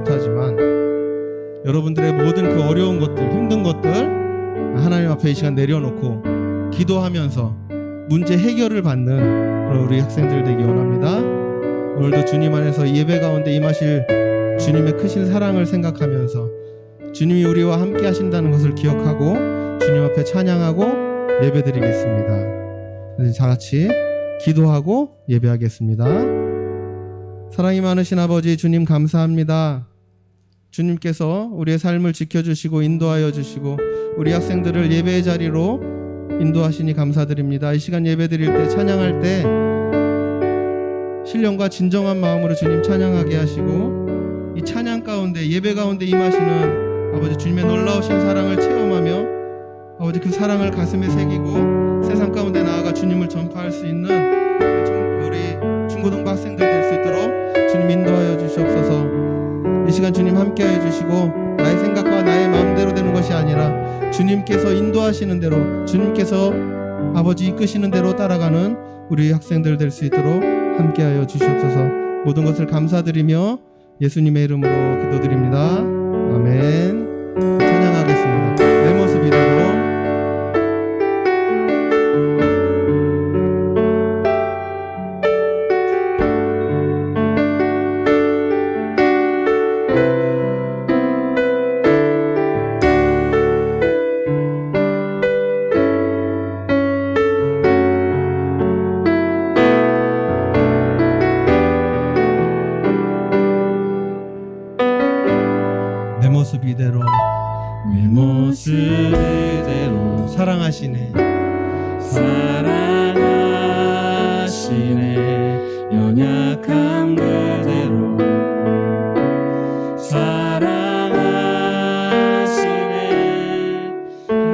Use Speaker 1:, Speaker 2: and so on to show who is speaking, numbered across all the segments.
Speaker 1: 못하지만 여러분들의 모든 그 어려운 것들, 힘든 것들 하나님 앞에 이 시간 내려놓고 기도하면서 문제 해결을 받는 그런 우리 학생들 되기 원합니다. 오늘도 주님 안에서 예배 가운데 임하실 주님의 크신 사랑을 생각하면서 주님이 우리와 함께 하신다는 것을 기억하고 주님 앞에 찬양하고 예배드리겠습니다. 다 같이 기도하고 예배하겠습니다. 사랑이 많으신 아버지 주님 감사합니다. 주님께서 우리의 삶을 지켜주시고 인도하여 주시고 우리 학생들을 예배의 자리로 인도하시니 감사드립니다. 이 시간 예배드릴 때 찬양할 때 신령과 진정한 마음으로 주님 찬양하게 하시고 이 찬양 가운데 예배 가운데 임하시는 아버지 주님의 놀라우신 사랑을 체험하며 아버지 그 사랑을 가슴에 새기고 세상 가운데 나아가 주님을 전파할 수 있는 우리 중고등부 학생들 될 수 있도록 주님 인도하여 주시옵소서. 이 시간 주님 함께하여 주시고 나의 생각과 나의 마음대로 되는 것이 아니라 주님께서 인도하시는 대로 주님께서 아버지 이끄시는 대로 따라가는 우리 학생들 될 수 있도록 함께하여 주시옵소서. 모든 것을 감사드리며 예수님의 이름으로 기도드립니다. 아멘. 찬양하겠습니다. 내 모습 이대로.
Speaker 2: 내 모습 이대로
Speaker 1: 사랑하시네
Speaker 2: 연약한 그대로 사랑하시네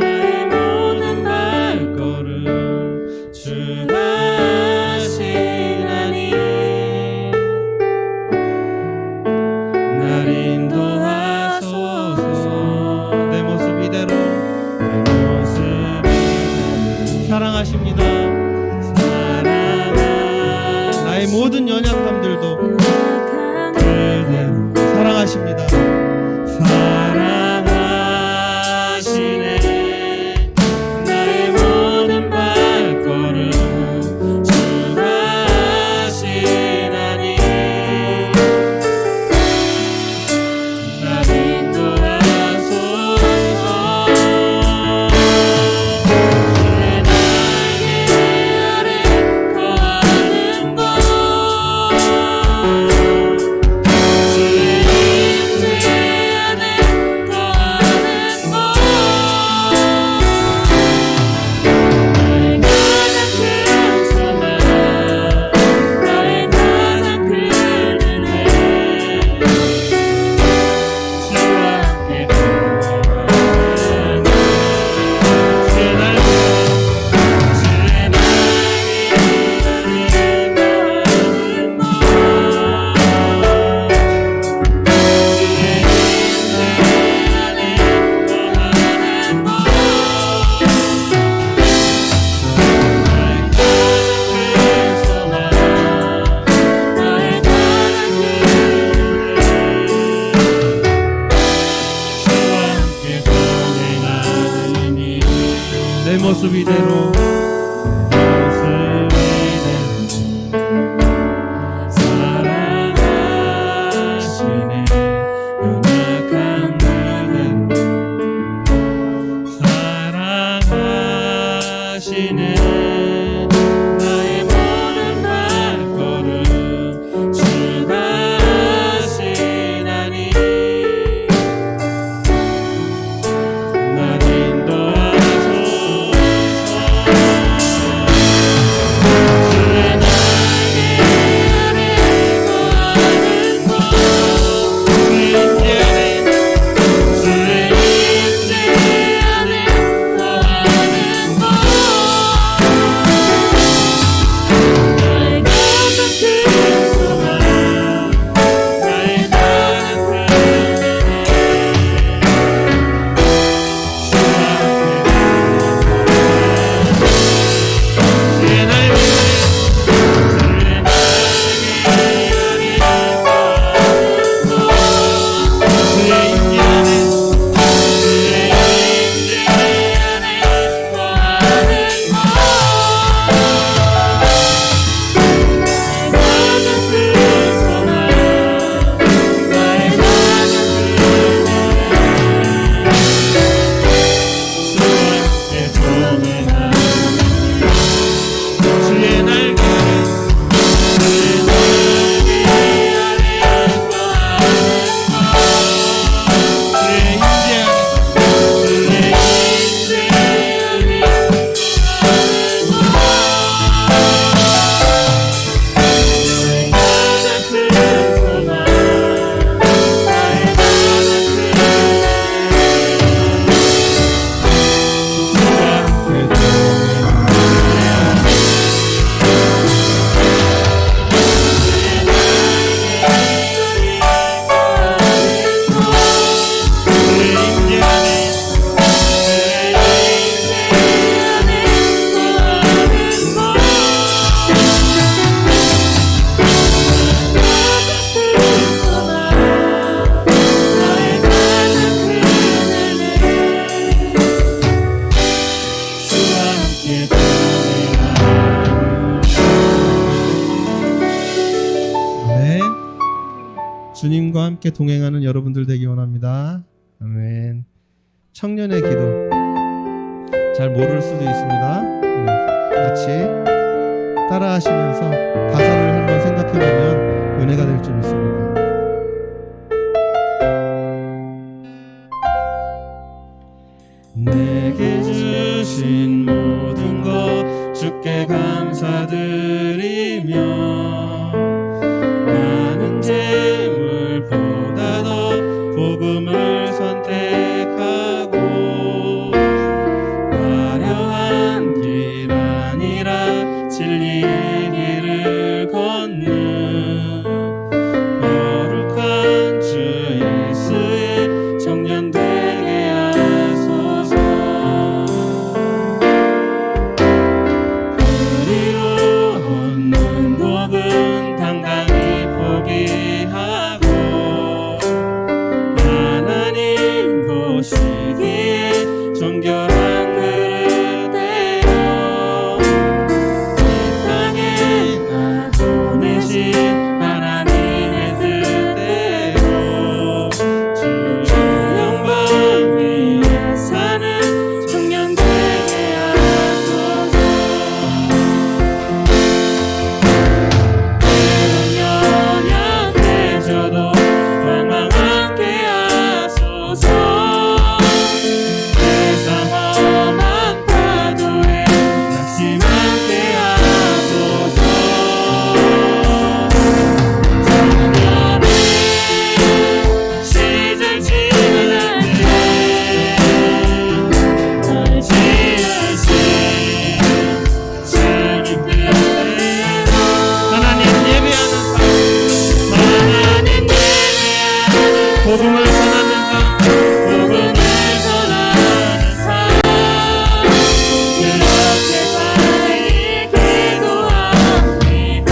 Speaker 2: 나의 모든 발걸음 주가 하시나니 날 인도하소서.
Speaker 1: 내 모습 이대로 사랑하십니다. 나의 모든 연약함들도
Speaker 2: 그대로
Speaker 1: 사랑하십니다.
Speaker 2: 사랑하시네 나의 모든 발걸음 주가 하시나니 날 인도하소서. 주의 날개 아래 거하는 곳 주의 임재 안에 거하는 곳 나의 가장 큰 소망 나의
Speaker 1: 내 모습 이대로
Speaker 2: 사랑하시네 연약한 그대로 사랑하시네 나의 모든 발걸음 주가 하시나니 날 인도하소서.
Speaker 1: 함께 동행하는 여러분들 되기 원합니다. 아멘. 청년의 기도 잘 모를 수도 있습니다. 같이 따라하시면서 가사를 한번 생각해보면 은혜가 될 줄 믿습니다.
Speaker 2: 내게 주신 모든 것 주께 감사드리며 많은 재물보다 더 복음을 선택하고 화려한 길 아니라 진리의 길을 걷는 거룩한 주 예수의 청년 되게 하소서. 그리로 얻는 복은 당당히 포기하고 하나님 보시기에 정결한 그릇 되어 이 땅에 나 보내신 하나님의 뜻대로 주 영광 위에 사는 청년 되게 하소서. 때론 연약해져도 방황하게 하소서. 세상 험한 파도에 낙심하게 하소서. 청년의 시절 지날 때널 지으신 주님 뜻대로 하나님 예배하는 삶, 하나님 예배하는 복음을 전하는 삶, 복음을 전하는 삶, 그렇게까지 기도합니다.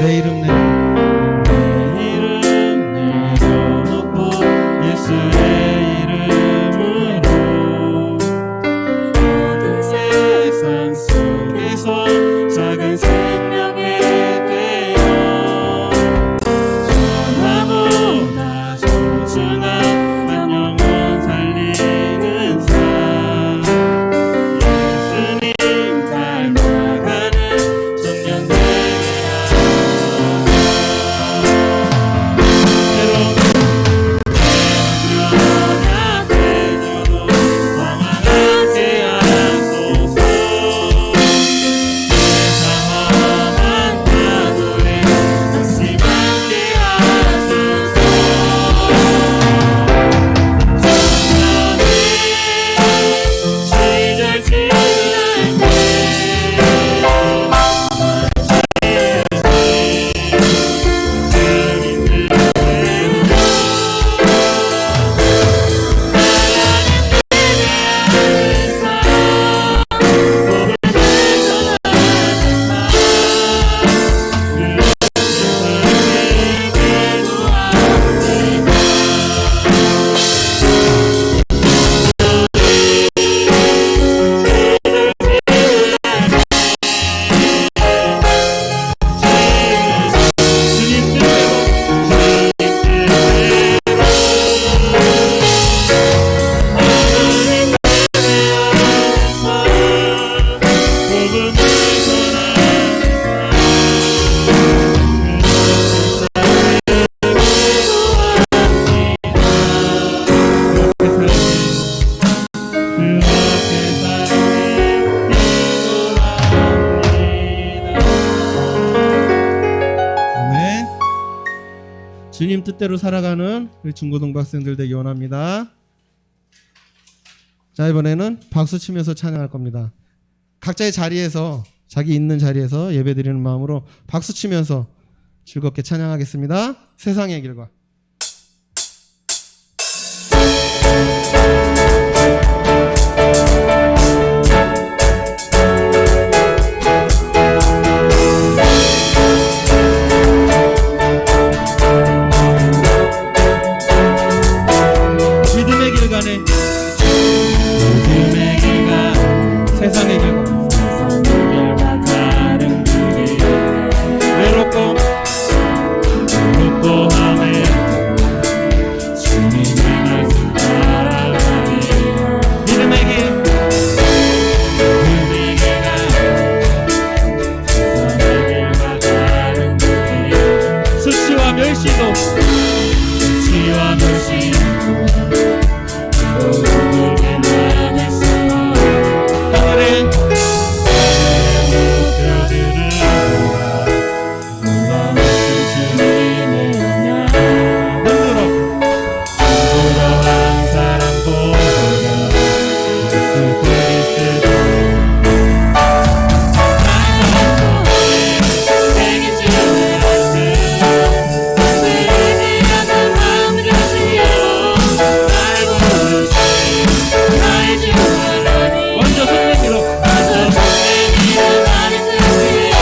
Speaker 1: 내 이름 내려
Speaker 2: 내 이름 내려놓고 예수의 이름으로 모든 세상 속에서 작은 생명의 되어 전화보다 소중한 한 영혼 살리는 삶, 예수님 닮아가는 청년 되게 연약해져도 방황하게 하소서. 세상 험한 파도에 낙심하게 하소서. 청년의 시절 지날 때
Speaker 1: 아멘. 주님 뜻대로 살아가는 우리 중고등부 학생들 되기 원합니다. 자, 이번에는 박수 치면서 찬양할 겁니다. 각자의 자리에서, 자기 있는 자리에서 예배드리는 마음으로 박수 치면서 즐겁게 찬양하겠습니다. 세상의 길과 시간에
Speaker 2: 믿음의 길과
Speaker 1: 세상의 길과
Speaker 2: 세상의 길과 다른 그 길 외롭고 함에 주님의 말씀 따라가니
Speaker 1: 믿음의 길
Speaker 2: 믿음의 길과 세상의 길과 다른 그 길
Speaker 1: 수치와 멸시도
Speaker 2: 수치와 멸시 누구에게 만날 수
Speaker 1: 하늘의
Speaker 2: 목표들을 놀라우신 주님의 은혜 부러워한 사람 보여 그 그리스도 내게 주는 말씀 내게 약한 마음을 주시오 나를 부르신 나의 주 하나님
Speaker 1: 먼저 손 내밀어
Speaker 2: 먼저 손내밀어 나를 드시오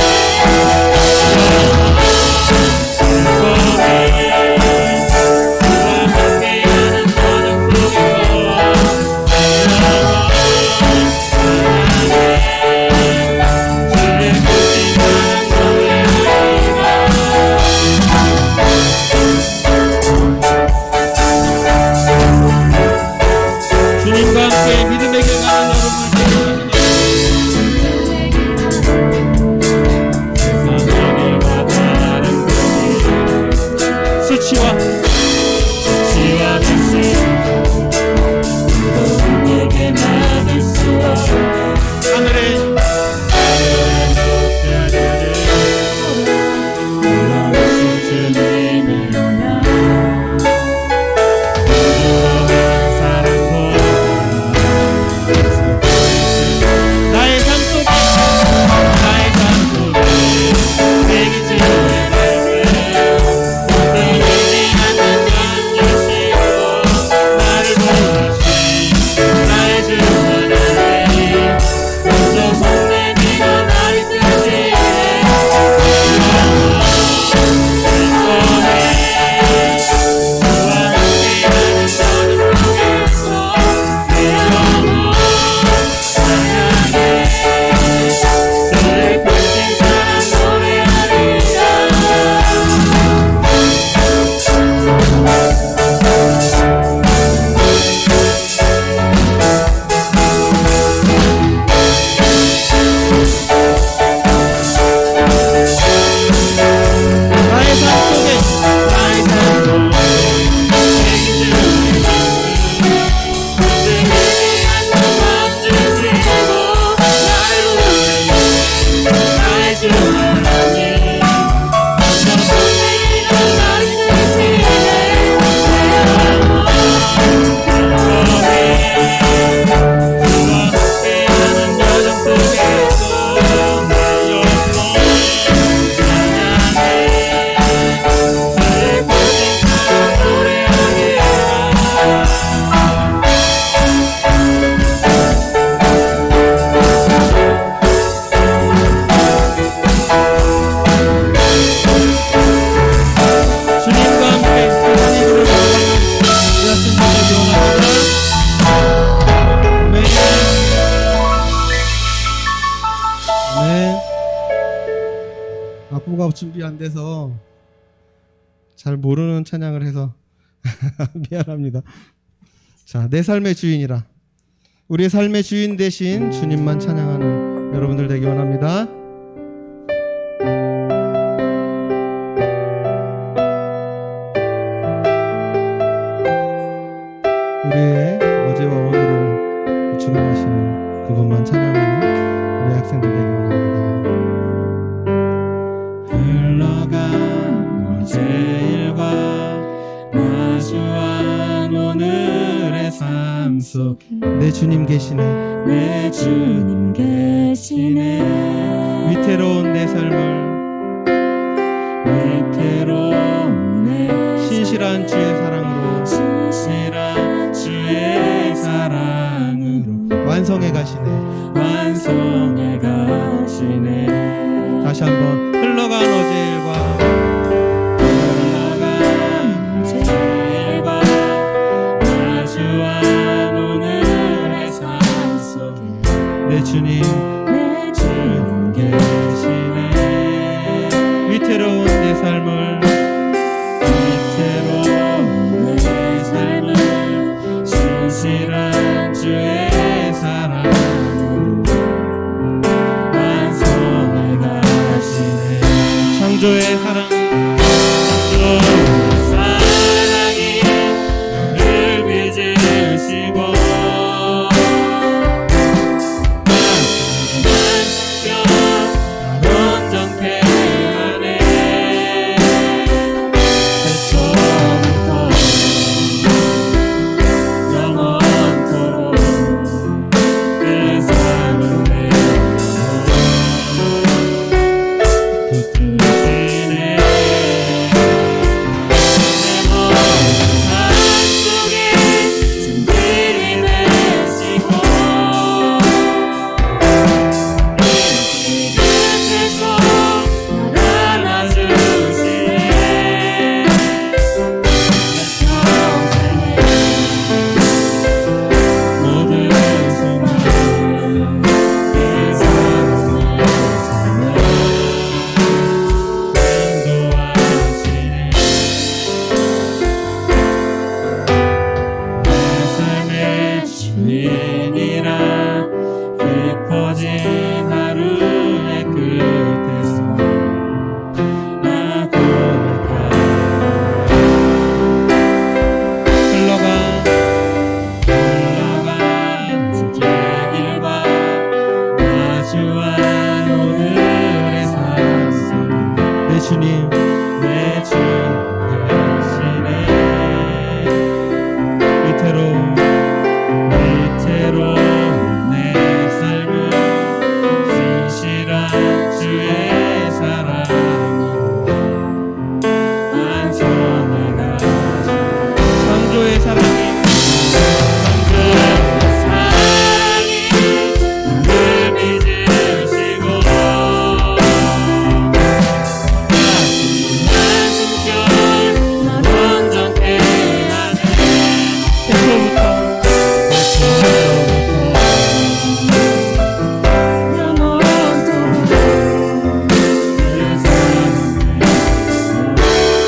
Speaker 1: 주님과 함께 믿음의 길 가는 여러분을 축복합니다. 수치와
Speaker 2: 누구에게 막을 수 없는
Speaker 1: 하늘의
Speaker 2: 목표들을 놀라우신 주님의 은혜 부러워한 사랑 보여
Speaker 1: 나의 삶 속에
Speaker 2: 내게 주의 말씀 내게 약한 마음 주시고 나를 부르신 나의 주 하나님 먼저 손 내밀어 나를 드시네 주와 함께하는 저녁 속에서 내 영혼 찬양해 너를 펼친 사랑 노래하리라
Speaker 1: 나의 삶 속에
Speaker 2: 나의 삶 속에 내게 주는 내게 약한 마음 주시고 나를 부르신 나의 주 하나님 먼저 손 내밀어 나를 드시네 내 영혼 행복해 주와 함께하는 여정 속에서 내 영혼 찬양해 주의 펼친 사랑 노래하리라
Speaker 1: 주님과 함께 세상의 길을 걸어가는 우리 학생들 되기 원합니다. 네. 악보가 준비 안 돼서 잘 모르는 찬양을 해서 미안합니다. 자, 내 삶의 주인이라 우리의 삶의 주인 대신 주님만 찬양하는 여러분들 되기 원합니다. 우리의 어제와 오늘을 주관하시는 그분만 찬양하는 우리 학생들 되기 원합니다.
Speaker 2: 흘러간 어제 일과 마주한 오늘의 삶 속
Speaker 1: 내 주님 계시네.
Speaker 2: 내 주님 계시네
Speaker 1: 위태로운 내 삶을
Speaker 2: 위태로운 내
Speaker 1: 신실한 주의 사랑으로
Speaker 2: 신실한 주의 사랑으로
Speaker 1: 완성해 가시네.
Speaker 2: 완성해 가시네
Speaker 1: 다시 한번 흘러간 어제 일과
Speaker 2: 흘러간 어제 일과 마주한 주인이라 깊어진 하루의 끝에서 나 고백하리. 흘러간 지길과 마주한 오늘의 삶 속에
Speaker 1: 내 주님
Speaker 2: 내 주님 대신에 위태로운 내 삶은 신실한 주의 사랑으로 안전해 가시고
Speaker 1: 창조의 사랑이
Speaker 2: 나를 빚으시고 날 온전케 하네.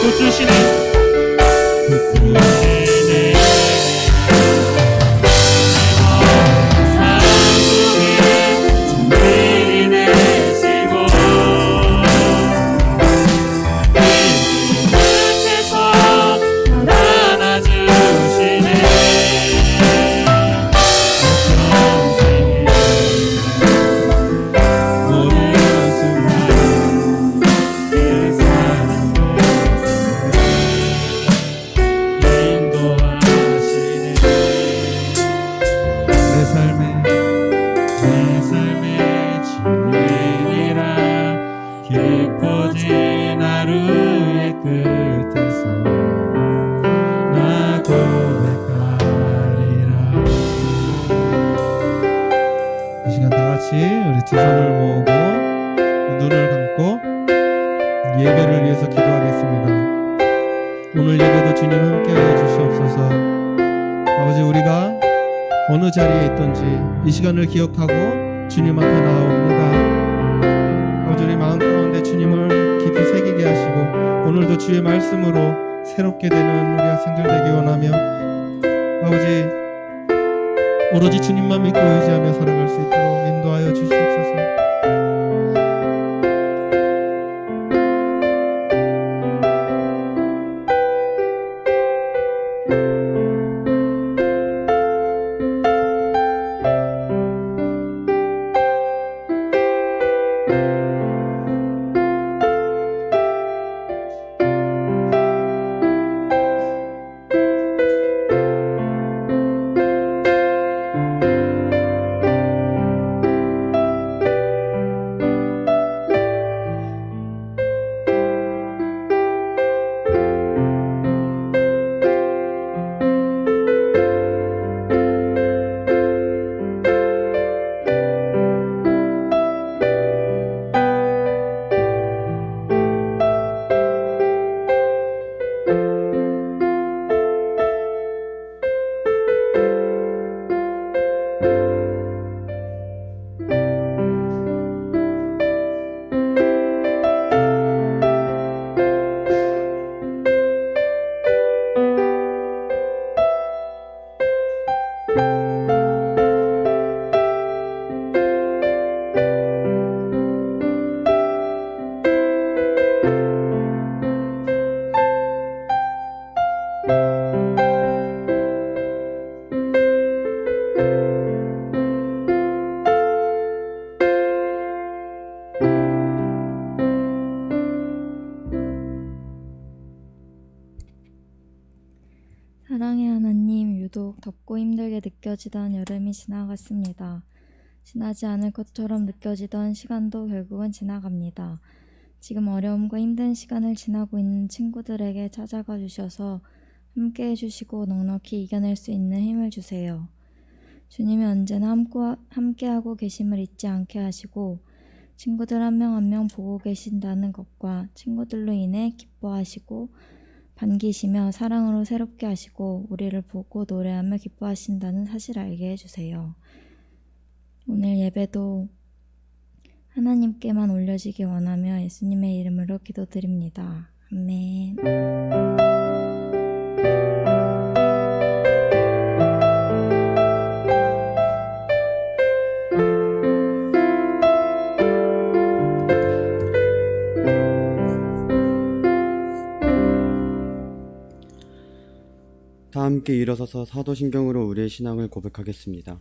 Speaker 1: 곧 주시네. 내 삶의 주인이라 깊어진 하루의 끝에서 나 고백하리라. 이 시간 다 같이 우리 두 손을 모으고 눈을 감고 예배를 위해서 기도하겠습니다. 오늘 예배도 주님 함께하여 주시옵소서. 아버지, 우리가 어느 자리에 있든지 이 시간을 기억하고 주님 앞에 나옵니다. 아버지, 우리 마음 가운데 주님을 깊이 새기게 하시고 오늘도 주의 말씀으로 새롭게 되는 우리 학생들 되기 원하며 아버지, 오로지 주님만 믿고 의지하며 살아갈 수 있도록 인도하여 주시옵소서.
Speaker 3: 사랑의 하나님, 유독 덥고 힘들게 느껴지던 여름이 지나갔습니다. 지나지 않을 것처럼 느껴지던 시간도 결국은 지나갑니다. 지금 어려움과 힘든 시간을 지나고 있는 친구들에게 찾아가 주셔서 함께 해주시고 넉넉히 이겨낼 수 있는 힘을 주세요. 주님이 언제나 함께하고 계심을 잊지 않게 하시고 친구들 한 명 한 명 보고 계신다는 것과 친구들로 인해 기뻐하시고 반기시며 사랑으로 새롭게 하시고 우리를 보고 노래하며 기뻐하신다는 사실을 알게 해주세요. 오늘 예배도 하나님께만 올려지기 원하며 예수님의 이름으로 기도드립니다. 아멘.
Speaker 4: 다 함께 일어서서 사도신경으로 우리의 신앙을 고백하겠습니다.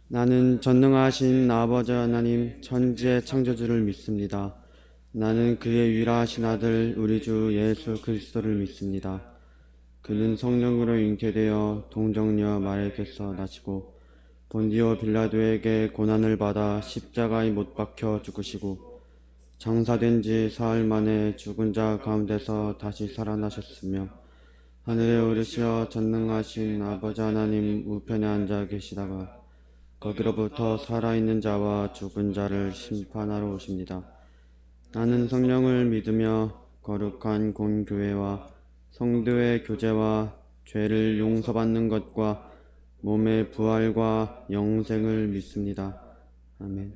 Speaker 4: 나는 전능하신 아버지 하나님 천지의 창조주를 믿습니다. 나는 그의 유일하신 아들 우리 주 예수 그리스도를 믿습니다. 그는 성령으로 잉태되어 동정녀 마리아에게서 나시고 본디오 빌라도에게 고난을 받아 십자가에 못 박혀 죽으시고 장사된 지 사흘 만에 죽은 자 가운데서 다시 살아나셨으며 하늘에 오르시어 전능하신 아버지 하나님 우편에 앉아 계시다가 거기로부터 살아있는 자와 죽은 자를 심판하러 오십니다. 나는 성령을 믿으며 거룩한 공교회와 성도의 교제와 죄를 용서받는 것과 몸의 부활과 영생을 믿습니다. 아멘.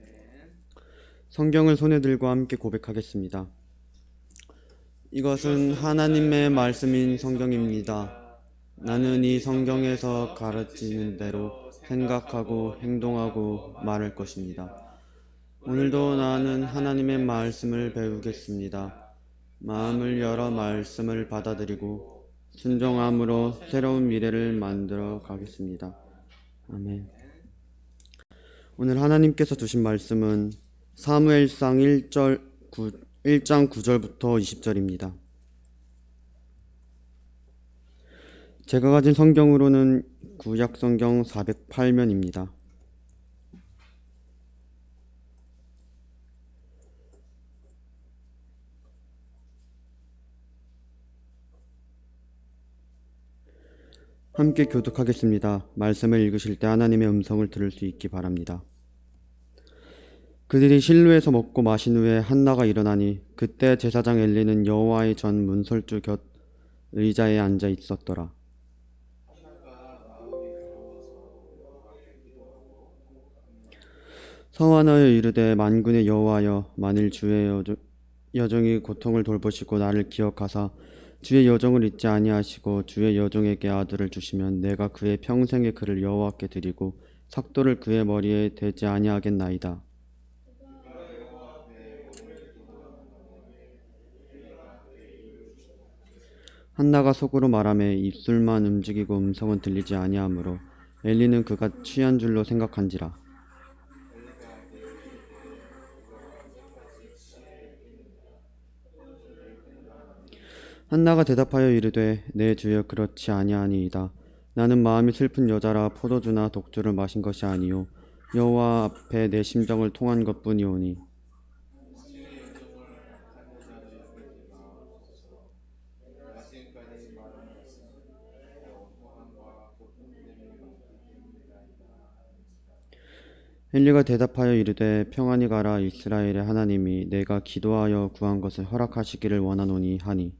Speaker 4: 성경을 손에 들고 함께 고백하겠습니다. 이것은 하나님의 말씀인 성경입니다. 나는 이 성경에서 가르치는 대로 생각하고 행동하고 말할 것입니다. 오늘도 나는 하나님의 말씀을 배우겠습니다. 마음을 열어 말씀을 받아들이고 순종함으로 새로운 미래를 만들어 가겠습니다. 아멘. 오늘 하나님께서 주신 말씀은 사무엘상 1장 9절부터 20절입니다. 제가 가진 성경으로는 구약성경 408면입니다. 함께 교독하겠습니다. 말씀을 읽으실 때 하나님의 음성을 들을 수 있기 바랍니다. 그들이 실로에서 먹고 마신 후에 한나가 일어나니 그때 제사장 엘리는 여호와의 전 문설주 곁 의자에 앉아 있었더라. 서원하여 이르되 만군의 여호와여 만일 주의 여종이 고통을 돌보시고 나를 기억하사 주의 여종을 잊지 아니하시고 주의 여종에게 아들을 주시면 내가 그의 평생의 그를 여호와께 드리고 삭도를 그의 머리에 대지 아니하겠나이다. 한나가 속으로 말하매 입술만 움직이고 음성은 들리지 아니하므로 엘리는 그가 취한 줄로 생각한지라. 한나가 대답하여 이르되 내 주여 그렇지 아니하니이다. 나는 마음이 슬픈 여자라 포도주나 독주를 마신 것이 아니요 여호와 앞에 내 심정을 통한 것뿐이오니. 엘리가 대답하여 이르되 평안히 가라. 이스라엘의 하나님이 내가 기도하여 구한 것을 허락하시기를 원하노니 하니.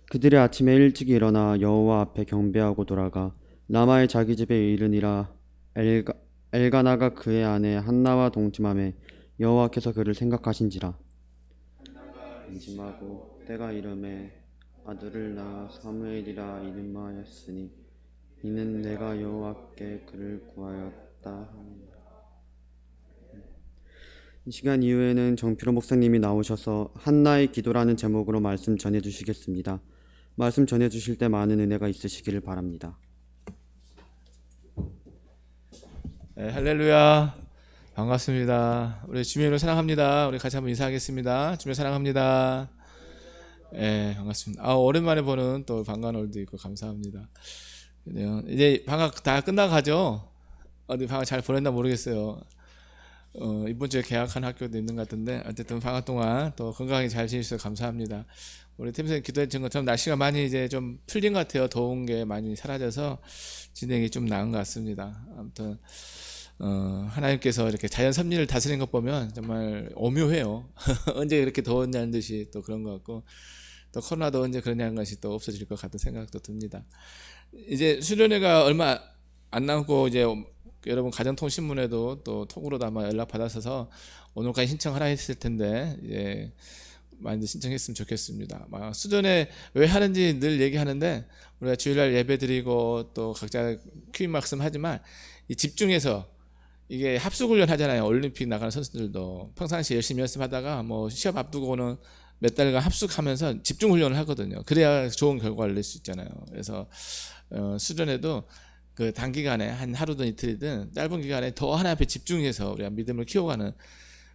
Speaker 4: 그들이 아침에 일찍 일어나 여호와 앞에 경배하고 돌아가 라마의 자기 집에 이르니라. 엘가나가 그의 아내 한나와 동침하매 여호와께서 그를 생각하신지라. 안심하고 때가 이름에 아들을 낳아 사무엘이라 이름하였으니 이는 내가 여호와께 그를 구하였다 하니라. 이 시간 이후에는 정필호 목사님이 나오셔서 한나의 기도라는 제목으로 말씀 전해주시겠습니다. 말씀 전해주실 때 많은 은혜가 있으시기를 바랍니다.
Speaker 2: 네, 할렐루야. 반갑습니다. 우리 주님을 사랑합니다. 우리 같이 한번 인사하겠습니다. 주님 사랑합니다. 네, 반갑습니다. 오랜만에 보는 또 반가운 얼도 있고 감사합니다. 이제 방학 다 끝나가죠? 어디 방학 잘 보냈나 모르겠어요. 이번 주에 개학한 학교도 있는 것 같은데 어쨌든 방학 동안 또 건강하게 잘 지내주셔서 감사합니다. 우리 팀장님 기도해준 것처럼 날씨가 많이 이제 좀 풀린 것 같아요. 더운 게 많이 사라져서 진행이 좀 나은 것 같습니다. 아무튼 하나님께서 이렇게 자연 섭리를 다스리는 것 보면 정말 오묘해요. 언제 이렇게 더웠냐는 듯이 또 그런 것 같고 또 코로나도 언제 그러냐는 것이 또 없어질 것 같은 생각도 듭니다. 이제 수련회가 얼마 안 남고 이제 여러분 가정통신문에도 또 톡으로도 아마 연락 받았어서 오늘까지 신청하라 했을 텐데 이제 많이들 신청했으면 좋겠습니다. 수련회 왜 하는지 늘 얘기하는데 우리가 주일날 예배 드리고 또 각자 큐인 말씀 하지만 이 집중해서 이게 합숙훈련 하잖아요. 올림픽 나가는 선수들도 평상시에 열심히 연습하다가 뭐 시합 앞두고는 몇 달간 합숙하면서 집중 훈련을 하거든요. 그래야 좋은 결과를 낼 수 있잖아요. 그래서 수련회도 그 단기간에 한 하루든 이틀이든 짧은 기간에 더 하나님 앞에 집중해서 우리가 믿음을 키워가는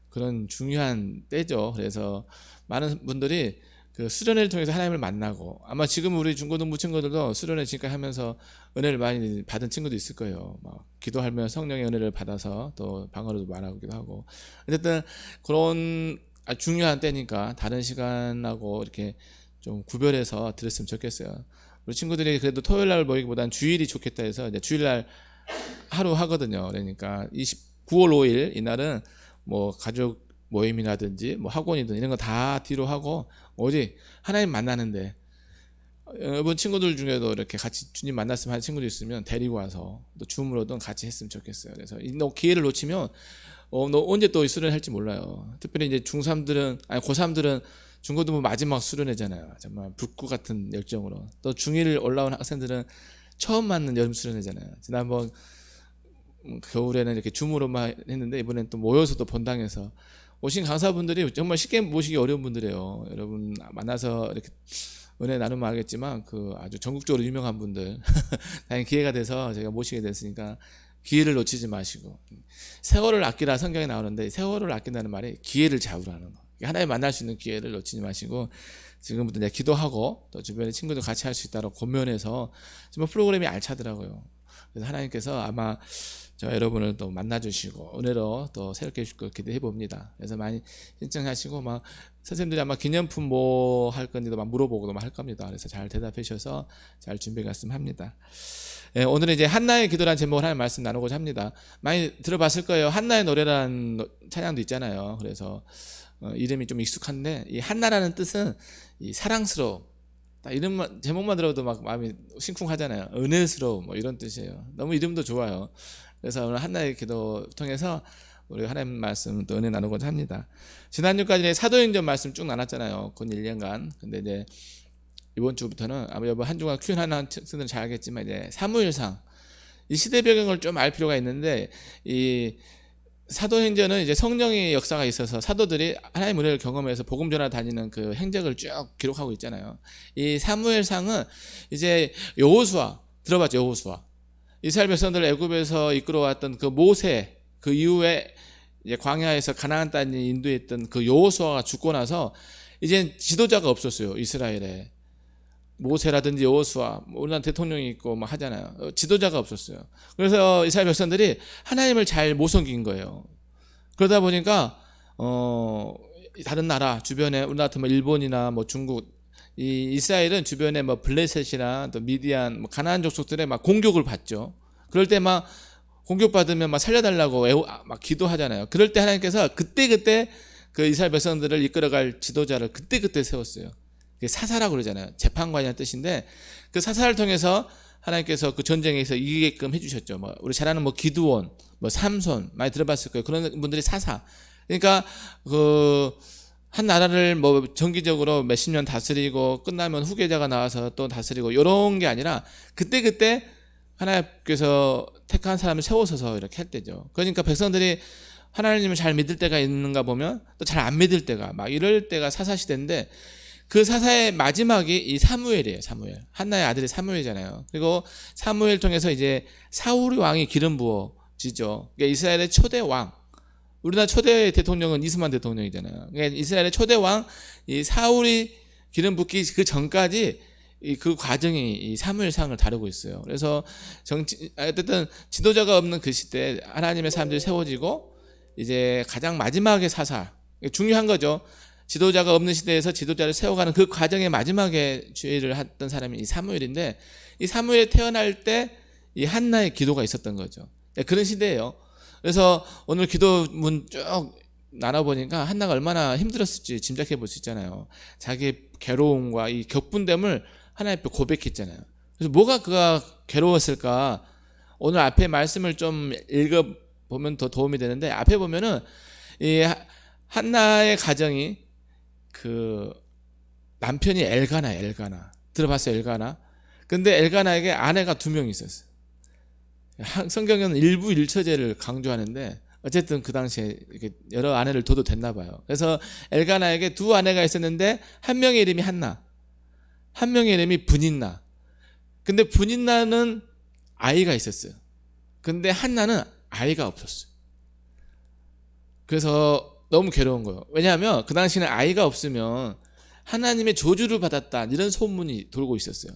Speaker 2: 그런 중요한 때죠. 그래서 많은 분들이 그 수련회를 통해서 하나님을 만나고, 아마 지금 우리 중고등부 친구들도 수련회 지금까지 하면서 은혜를 많이 받은 친구도 있을 거예요. 막 기도하면 성령의 은혜를 받아서 또 방언으로도 말하기도 하고. 어쨌든 그런 중요한 때니까 다른 시간하고 이렇게 좀 구별해서 들었으면 좋겠어요. 우리 친구들이 그래도 토요일 날 모이기보다는 주일이 좋겠다 해서 이제 주일 날 하루 하거든요. 그러니까 9월 5일 이날은 뭐 가족 모임이라든지 뭐 학원이든 이런 거 다 뒤로 하고 오직 하나님 만나는데, 여러분 친구들 중에도 이렇게 같이 주님 만났으면 하는 친구도 있으면 데리고 와서 또 줌으로든 같이 했으면 좋겠어요. 그래서 이 기회를 놓치면 너 언제 또 수련회 할지 몰라요. 특별히 이제 중3들은, 아니 고3들은 중고등부 마지막 수련회잖아요. 정말 불꽃 같은 열정으로. 또 중1 올라온 학생들은 처음 맞는 여름 수련회잖아요. 지난번 겨울에는 이렇게 줌으로만 했는데 이번엔 또 모여서 또 본당에서 오신 강사분들이 정말 쉽게 모시기 어려운 분들이에요. 여러분 만나서 이렇게 은혜 나누면 알겠지만 그 아주 전국적으로 유명한 분들 다행히 기회가 돼서 제가 모시게 됐으니까 기회를 놓치지 마시고, 세월을 아끼라 성경에 나오는데 세월을 아낀다는 말이 기회를 잡으라는 거. 하나님 만날 수 있는 기회를 놓치지 마시고 지금부터 이제 기도하고 또 주변에 친구들 같이 할 수 있도록 권면해서 정말 프로그램이 알차더라고요. 그래서 하나님께서 아마 저 여러분을 또 만나주시고 은혜로 또 새롭게 해줄 걸 기대해 봅니다. 그래서 많이 신청하시고 막 선생님들이 아마 기념품 뭐 할 건지도 막 물어보고도 막 할 겁니다. 그래서 잘 대답해 주셔서 잘 준비해 갔으면 합니다. 예, 오늘은 이제 한나의 기도라는 제목을 하는 말씀 나누고자 합니다. 많이 들어봤을 거예요. 한나의 노래라는 찬양도 있잖아요. 그래서 이름이 좀 익숙한데 이 한나라는 뜻은 이 사랑스러움. 딱 이름만 제목만 들어도 막 마음이 심쿵하잖아요. 은혜스러움 뭐 이런 뜻이에요. 너무 이름도 좋아요. 그래서 오늘 한나의 기도 통해서 우리 하나님 말씀 또 은혜 나누고자 합니다. 지난주까지 사도행전 말씀 쭉 나눴잖아요. 곧 1년간. 근데 이제 이번 주부터는 아마 여러분 한 주간 큐 하나 학생들은 잘 알겠지만 이제 사무엘상 이 시대 배경을 좀 알 필요가 있는데, 이 사도행전은 이제 성령의 역사가 있어서 사도들이 하나님의 은혜를 경험해서 복음 전하 다니는 그 행적을 쭉 기록하고 있잖아요. 이 사무엘상은 이제 여호수아 들어봤죠? 여호수아 이스라엘 백성들을 애굽에서 이끌어왔던 그 모세, 그 이후에 이제 광야에서 가나안 땅에 인도했던 그 여호수아가 죽고 나서 이제 지도자가 없었어요. 이스라엘에 모세라든지 여호수아, 우리나라 대통령이 있고 뭐 하잖아요. 지도자가 없었어요. 그래서 이스라엘 백성들이 하나님을 잘 못 섬긴 거예요. 그러다 보니까 다른 나라 주변에 우리나라 같은 뭐 일본이나 뭐 중국, 이 이스라엘은 주변에 뭐 블레셋이나 또 미디안, 뭐 가나안 족속들의 막 공격을 받죠. 그럴 때 막 공격받으면 막 살려달라고 막 기도하잖아요. 그럴 때 하나님께서 그때 그 이스라엘 백성들을 이끌어갈 지도자를 그때 세웠어요. 사사라고 그러잖아요. 재판관이라는 뜻인데 그 사사를 통해서 하나님께서 그 전쟁에서 이기게끔 해주셨죠. 뭐 우리 잘 아는 뭐 기드온, 뭐 삼손 많이 들어봤을 거예요. 그런 분들이 사사. 그러니까 그 한 나라를 뭐 정기적으로 몇십 년 다스리고 끝나면 후계자가 나와서 또 다스리고 이런 게 아니라 그때 하나님께서 택한 사람을 세워서서 이렇게 할 때죠. 그러니까 백성들이 하나님을 잘 믿을 때가 있는가 보면 또 잘 안 믿을 때가 막 이럴 때가 사사 시대인데, 그 사사의 마지막이 이 사무엘이에요. 사무엘. 한나의 아들이 사무엘이잖아요. 그리고 사무엘 통해서 이제 사울이 왕이 기름 부어지죠. 그러니까 이스라엘의 초대 왕. 우리나라 초대 대통령은 이스만 대통령이잖아요. 그러니까 이스라엘의 초대 왕 이 사울이 기름 붓기 그 전까지 그 과정이 이 사무엘상을 다루고 있어요. 그래서 어쨌든 지도자가 없는 그 시대에 하나님의 사람들이 세워지고 이제 가장 마지막에 사사. 중요한 거죠. 지도자가 없는 시대에서 지도자를 세워가는 그 과정의 마지막에 주의를 했던 사람이 이 사무엘인데, 이 사무엘이 태어날 때 이 한나의 기도가 있었던 거죠. 그런 시대예요. 그래서 오늘 기도문 쭉 나눠보니까 한나가 얼마나 힘들었을지 짐작해 볼 수 있잖아요. 자기 괴로움과 이 격분됨을 하나님 앞에 고백했잖아요. 그래서 뭐가 그가 괴로웠을까? 오늘 앞에 말씀을 좀 읽어보면 더 도움이 되는데, 앞에 보면은 이 한나의 가정이 그 남편이 엘가나 들어봤어요? 엘가나. 근데 엘가나에게 아내가 2명이 있었어요. 성경에는 일부 일처제를 강조하는데 어쨌든 그 당시에 이렇게 여러 아내를 둬도 됐나 봐요. 그래서 엘가나에게 두 아내가 있었는데 한 명의 이름이 한나, 한 명의 이름이 브닌나. 근데 브닌나는 아이가 있었어요. 근데 한나는 아이가 없었어요. 그래서 너무 괴로운 거예요. 왜냐하면 그 당시에는 아이가 없으면 하나님의 저주를 받았다 이런 소문이 돌고 있었어요.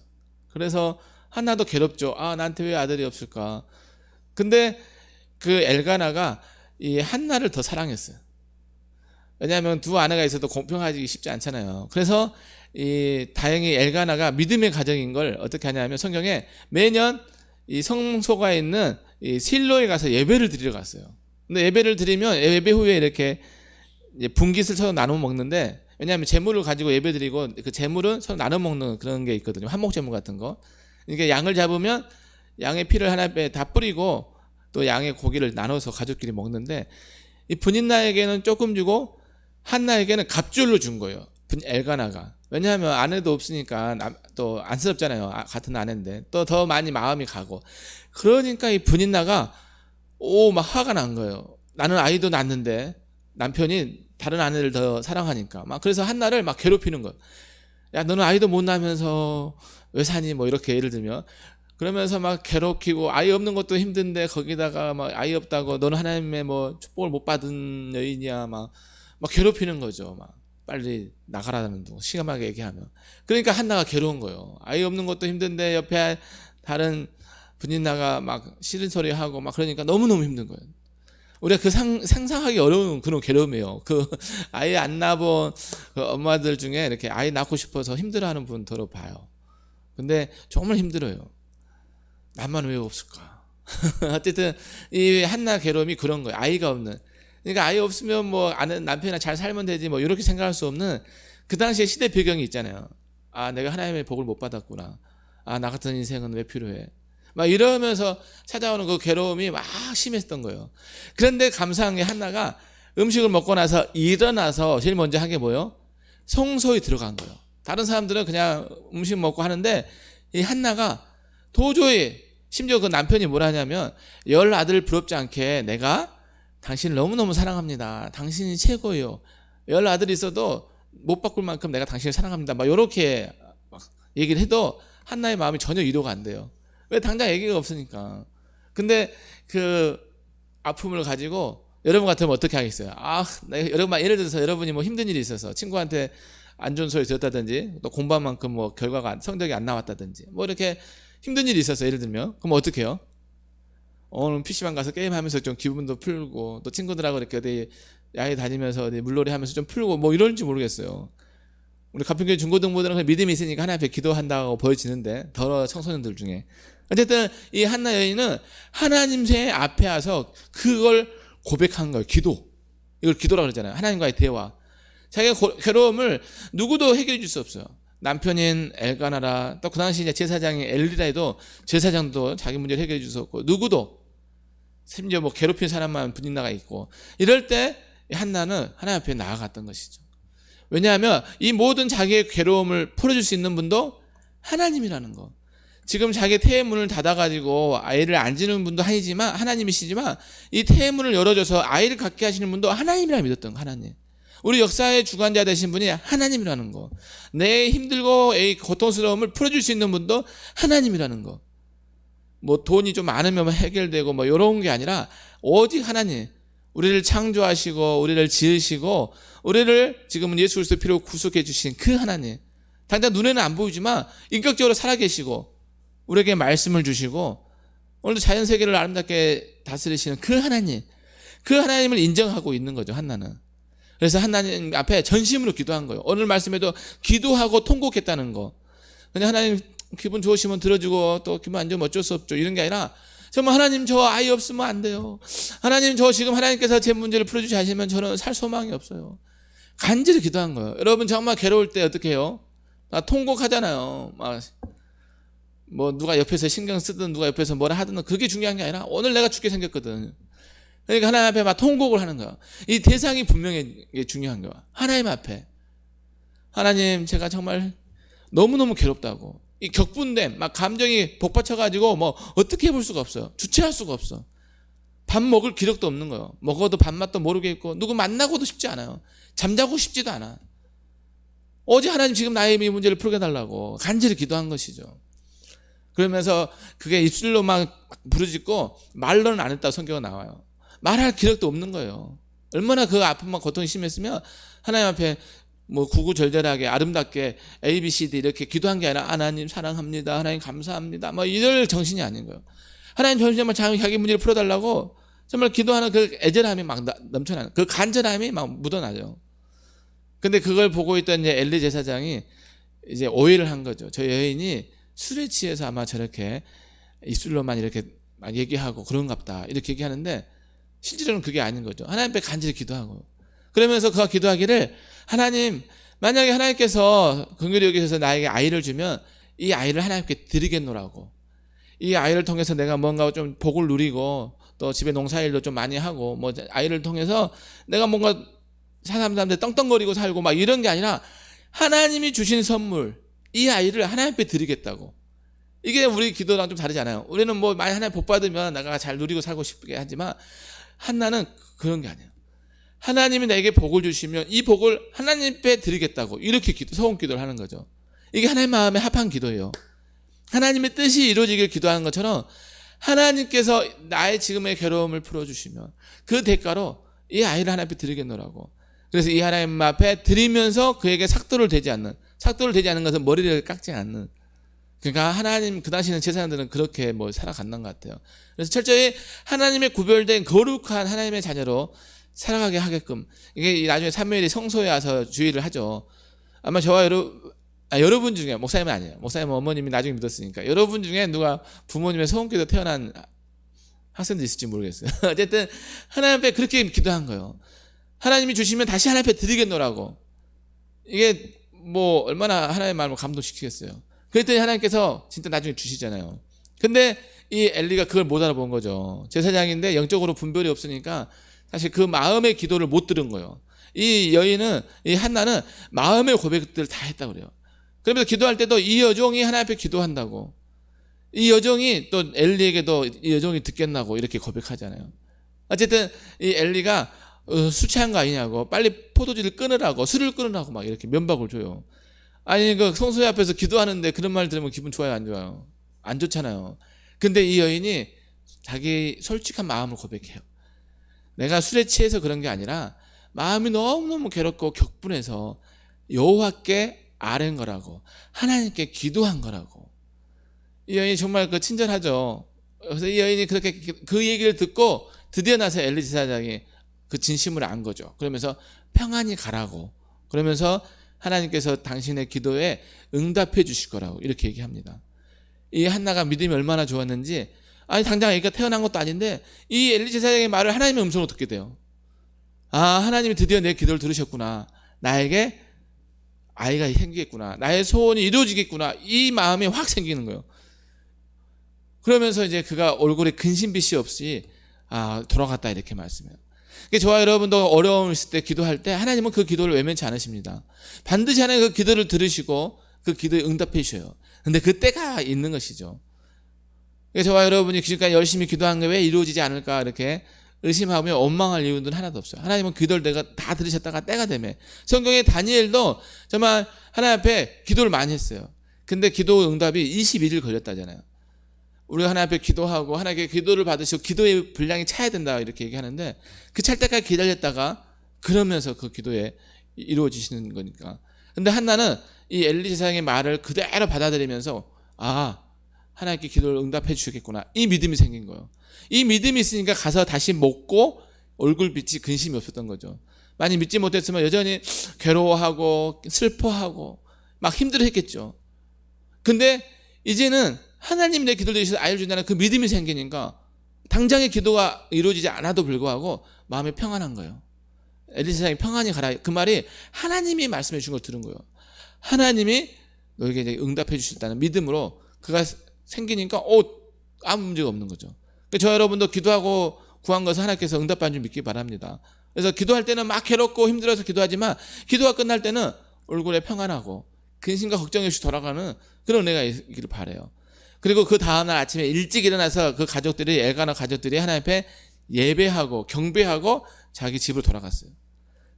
Speaker 2: 그래서 한나도 괴롭죠. 아, 나한테 왜 아들이 없을까? 근데 그 엘가나가 이 한나를 더 사랑했어요. 왜냐하면 두 아내가 있어도 공평하기 쉽지 않잖아요. 그래서 이 다행히 엘가나가 믿음의 가정인 걸 어떻게 하냐면 성경에 매년 이 성소가에 있는 이 실로에 가서 예배를 드리러 갔어요. 근데 예배를 드리면 예배 후에 이렇게 분깃을 서로 나눠 먹는데, 왜냐하면 재물을 가지고 예배 드리고 그 재물은 서로 나눠 먹는 그런 게 있거든요. 한목 재물 같은 거. 이게 양을 잡으면 양의 피를 하나에 다 뿌리고 또 양의 고기를 나눠서 가족끼리 먹는데, 이 분인나에게는 조금 주고 한나에게는 갑줄로 준 거예요. 엘가나가. 왜냐하면 아내도 없으니까 또 안쓰럽잖아요. 같은 아내인데 또 더 많이 마음이 가고. 그러니까 이 분인나가 막 화가 난 거예요. 나는 아이도 낳는데 남편이 다른 아내를 더 사랑하니까. 막 그래서 한나를 막 괴롭히는 거예요. 야, 너는 아이도 못 낳으면서 왜 사니? 뭐 이렇게 예를 들면. 그러면서 막 괴롭히고, 아이 없는 것도 힘든데 거기다가 막 아이 없다고 너는 하나님의 뭐 축복을 못 받은 여인이야. 막 괴롭히는 거죠. 막 빨리 나가라는 둥 심하게 얘기하면. 그러니까 한나가 괴로운 거예요. 아이 없는 것도 힘든데 옆에 다른 분인나가 막 싫은 소리 하고 막 그러니까 너무너무 힘든 거예요. 우리가 그 상상하기 어려운 그런 괴로움이에요. 그 아이 안 낳아본 그 엄마들 중에 이렇게 아이 낳고 싶어서 힘들어하는 분 더러 봐요. 근데 정말 힘들어요. 나만 왜 없을까? 어쨌든 이 한나 괴로움이 그런 거예요. 아이가 없는. 그러니까 아이 없으면 뭐 아는 남편이랑 잘 살면 되지 뭐 이렇게 생각할 수 없는 그 당시에 시대 배경이 있잖아요. 아, 내가 하나님의 복을 못 받았구나. 아, 나 같은 인생은 왜 필요해? 막 이러면서 찾아오는 그 괴로움이 막 심했던 거예요. 그런데 감사한 게 한나가 음식을 먹고 나서 일어나서 제일 먼저 한 게 뭐예요? 성소에 들어간 거예요. 다른 사람들은 그냥 음식 먹고 하는데 이 한나가 도저히, 심지어 그 남편이 뭐라 하냐면, 열 아들 부럽지 않게 내가 당신을 너무너무 사랑합니다. 당신이 최고예요. 열 아들이 있어도 못 바꿀 만큼 내가 당신을 사랑합니다. 막 이렇게 막 얘기를 해도 한나의 마음이 전혀 위로가 안 돼요. 왜? 당장 얘기가 없으니까. 근데 그 아픔을 가지고 여러분 같으면 어떻게 하겠어요? 여러분, 예를 들어서 여러분이 뭐 힘든 일이 있어서 친구한테 안 좋은 소리 들었다든지, 또 공부한 만큼 뭐 결과가 성적이 안 나왔다든지, 뭐 이렇게 힘든 일이 있어서 예를 들면, 그럼 어떻게 해요? 오늘 PC방 가서 게임하면서 좀 기분도 풀고, 또 친구들하고 이렇게 어디 야외 다니면서 어디 물놀이 하면서 좀 풀고, 뭐 이럴지 모르겠어요. 우리 가평교회 중고등부들은 그냥 믿음이 있으니까 하나님 앞에 기도한다고 보여지는데, 더러 청소년들 중에. 어쨌든 이 한나 여인은 하나님 앞에 와서 그걸 고백한 거예요. 기도. 이걸 기도라고 그러잖아요. 하나님과의 대화. 자기가 괴로움을 누구도 해결해 줄 수 없어요. 남편인 엘가나라, 또 그 당시 이제 제사장인 엘리라도 제사장도 자기 문제를 해결해 줄 수 없고, 누구도, 심지어 뭐 괴롭힌 사람만 분인나가 있고, 이럴 때 한나는 하나님 앞에 나아갔던 것이죠. 왜냐하면 이 모든 자기의 괴로움을 풀어줄 수 있는 분도 하나님이라는 거. 지금 자기 태의 문을 닫아가지고 아이를 안 지는 분도 하나님이시지만, 이 태의 문을 열어줘서 아이를 갖게 하시는 분도 하나님이라 믿었던 거. 하나님. 우리 역사의 주관자 되신 분이 하나님이라는 거. 내 힘들고 고통스러움을 풀어줄 수 있는 분도 하나님이라는 거. 뭐 돈이 좀 많으면 해결되고 뭐 이런 게 아니라 오직 하나님. 우리를 창조하시고 우리를 지으시고 우리를 지금은 예수 그리스도 피로 구속해 주신 그 하나님. 당장 눈에는 안 보이지만 인격적으로 살아계시고 우리에게 말씀을 주시고 오늘도 자연세계를 아름답게 다스리시는 그 하나님. 그 하나님을 인정하고 있는 거죠, 한나는. 그래서 하나님 앞에 전심으로 기도한 거예요. 오늘 말씀에도 기도하고 통곡했다는 거. 그냥 하나님 기분 좋으시면 들어주고 또 기분 안 좋으면 어쩔 수 없죠. 이런 게 아니라 정말 하나님 저 아이 없으면 안 돼요. 하나님 저 지금 하나님께서 제 문제를 풀어주지 않으시면 저는 살 소망이 없어요. 간절히 기도한 거예요. 여러분 정말 괴로울 때 어떻게 해요? 통곡하잖아요. 뭐 누가 옆에서 신경 쓰든 누가 옆에서 뭐라 하든 그게 중요한 게 아니라 오늘 내가 죽게 생겼거든. 그러니까 하나님 앞에 막 통곡을 하는 거야. 이 대상이 분명히 중요한 거야. 하나님 앞에. 하나님 제가 정말 너무너무 괴롭다고. 이 격분됨, 막 감정이 복받쳐가지고 뭐 어떻게 해볼 수가 없어요. 주체할 수가 없어. 밥 먹을 기력도 없는 거예요. 먹어도 밥맛도 모르겠고 누구 만나고도 싶지 않아요. 잠자고 싶지도 않아. 어제 하나님 지금 나의 이 문제를 풀게 달라고 간절히 기도한 것이죠. 그러면서 그게 입술로 막 부르짖고 말로는 안 했다고 성경은 나와요. 말할 기력도 없는 거예요. 얼마나 그 아픔과 고통이 심했으면 하나님 앞에 뭐 구구절절하게 아름답게 A, B, C, D 이렇게 기도한 게 아니라 하나님 사랑합니다. 하나님 감사합니다. 뭐 이럴 정신이 아닌 거예요. 하나님 정말 자기 문제를 풀어달라고 정말 기도하는 그 애절함이 막 넘쳐나는 그 간절함이 막 묻어나죠. 근데 그걸 보고 있던 이제 엘리 제사장이 이제 오해를 한 거죠. 저 여인이 술에 취해서 아마 저렇게 입술로만 이렇게 막 얘기하고 그런갑다 이렇게 얘기하는데 실제로는 그게 아닌 거죠. 하나님 앞에 간절히 기도하고 그러면서 그가 기도하기를 하나님 만약에 하나님께서 긍휼히 여기셔서 나에게 아이를 주면 이 아이를 하나님께 드리겠노라고 이 아이를 통해서 내가 뭔가 좀 복을 누리고 또 집에 농사일도 좀 많이 하고 뭐 아이를 통해서 내가 뭔가 사람들한테 떵떵거리고 살고 막 이런 게 아니라 하나님이 주신 선물 이 아이를 하나님 앞에 드리겠다고. 이게 우리 기도랑 좀 다르잖아요. 우리는 뭐 많이 하나님 복 받으면 내가 잘 누리고 살고 싶게 하지만 한나는 그런 게 아니에요. 하나님이 내게 복을 주시면 이 복을 하나님 앞에 드리겠다고 이렇게 소원 기도를 하는 거죠. 이게 하나님 마음에 합한 기도예요. 하나님의 뜻이 이루어지길 기도하는 것처럼 하나님께서 나의 지금의 괴로움을 풀어주시면 그 대가로 이 아이를 하나님 앞에 드리겠노라고. 그래서 이 하나님 앞에 드리면서 그에게 삭도를 대지 않는 것은 머리를 깎지 않는. 그러니까 하나님 그 당시에는 제사장들은 그렇게 뭐 살아갔는 것 같아요. 그래서 철저히 하나님의 구별된 거룩한 하나님의 자녀로 살아가게 하게끔 이게 나중에 사무엘이 성소에 와서 주의를 하죠. 아마 저와 여러분 중에 목사님은 아니에요. 목사님은 어머님이 나중에 믿었으니까 여러분 중에 누가 부모님의 소원기도 태어난 학생도 있을지 모르겠어요. 어쨌든 하나님 앞에 그렇게 기도한 거예요. 하나님이 주시면 다시 하나님 앞에 드리겠노라고. 이게 뭐 얼마나 하나님의 마음을 감동시키겠어요. 그랬더니 하나님께서 진짜 나중에 주시잖아요. 근데 이 엘리가 그걸 못 알아본 거죠. 제사장인데 영적으로 분별이 없으니까 사실 그 마음의 기도를 못 들은 거예요. 이 여인은 이 한나는 마음의 고백들을 다 했다고 그래요. 그러면서 기도할 때도 이 여종이 하나님 앞에 기도한다고. 이 여종이 또 엘리에게도 이 여종이 듣겠나고 이렇게 고백하잖아요. 어쨌든 이 엘리가 술 취한 거 아니냐고 빨리 포도주를 끊으라고 술을 끊으라고 막 이렇게 면박을 줘요. 아니 그 성소의 앞에서 기도하는데 그런 말 들으면 기분 좋아요 안 좋아요? 안 좋잖아요. 근데 이 여인이 자기 솔직한 마음을 고백해요. 내가 술에 취해서 그런 게 아니라 마음이 너무너무 괴롭고 격분해서 여호와께 아뢰는 거라고 하나님께 기도한 거라고. 이 여인이 정말 그 친절하죠. 그래서 이 여인이 그렇게 그 얘기를 듣고 드디어 나서 엘리 제사장이 그 진심을 안 거죠. 그러면서 평안히 가라고. 그러면서 하나님께서 당신의 기도에 응답해 주실 거라고 이렇게 얘기합니다. 이 한나가 믿음이 얼마나 좋았는지 아니 당장 애가 태어난 것도 아닌데 이 엘리 제사장의 말을 하나님의 음성으로 듣게 돼요. 아 하나님이 드디어 내 기도를 들으셨구나. 나에게 아이가 생기겠구나. 나의 소원이 이루어지겠구나. 이 마음이 확 생기는 거예요. 그러면서 이제 그가 얼굴에 근심빛이 없이 돌아갔다 이렇게 말씀해요. 저와 여러분도 어려움을 있을 때 기도할 때 하나님은 그 기도를 외면치 않으십니다. 반드시 하나님 그 기도를 들으시고 그 기도에 응답해 주셔요. 근데 그 때가 있는 것이죠. 저와 여러분이 지금까지 열심히 기도한 게 왜 이루어지지 않을까 이렇게 의심하며 원망할 이유는 하나도 없어요. 하나님은 기도를 내가 다 들으셨다가 때가 되면 성경의 다니엘도 정말 하나님 앞에 기도를 많이 했어요. 근데 기도 응답이 21일 걸렸다잖아요. 우리가 하나님 앞에 기도하고 하나님께 기도를 받으시고 기도의 분량이 차야 된다 이렇게 얘기하는데 그 찰 때까지 기다렸다가 그러면서 그 기도에 이루어지시는 거니까. 근데 한나는 이 엘리 제사장의 말을 그대로 받아들이면서 하나님께 기도를 응답해 주시겠구나 이 믿음이 생긴 거예요. 이 믿음이 있으니까 가서 다시 먹고 얼굴빛이 근심이 없었던 거죠. 많이 믿지 못했으면 여전히 괴로워하고 슬퍼하고 막 힘들어했겠죠. 근데 이제는 하나님이 내 기도를 들으셔서 아이를 준다는 그 믿음이 생기니까 당장의 기도가 이루어지지 않아도 불구하고 마음이 평안한 거예요. 엘리 제사장이 평안히 가라. 그 말이 하나님이 말씀해 주신 걸 들은 거예요. 하나님이 너에게 이제 응답해 주실다는 믿음으로 그가 생기니까 아무 문제가 없는 거죠. 저 여러분도 기도하고 구한 것을 하나님께서 응답받는 줄 믿기 바랍니다. 그래서 기도할 때는 막 괴롭고 힘들어서 기도하지만 기도가 끝날 때는 얼굴에 평안하고 근심과 걱정이 없이 돌아가는 그런 은혜가 있기를 바라요. 그리고 그 다음날 아침에 일찍 일어나서 그 가족들이, 엘가나 가족들이 하나님 앞에 예배하고 경배하고 자기 집으로 돌아갔어요.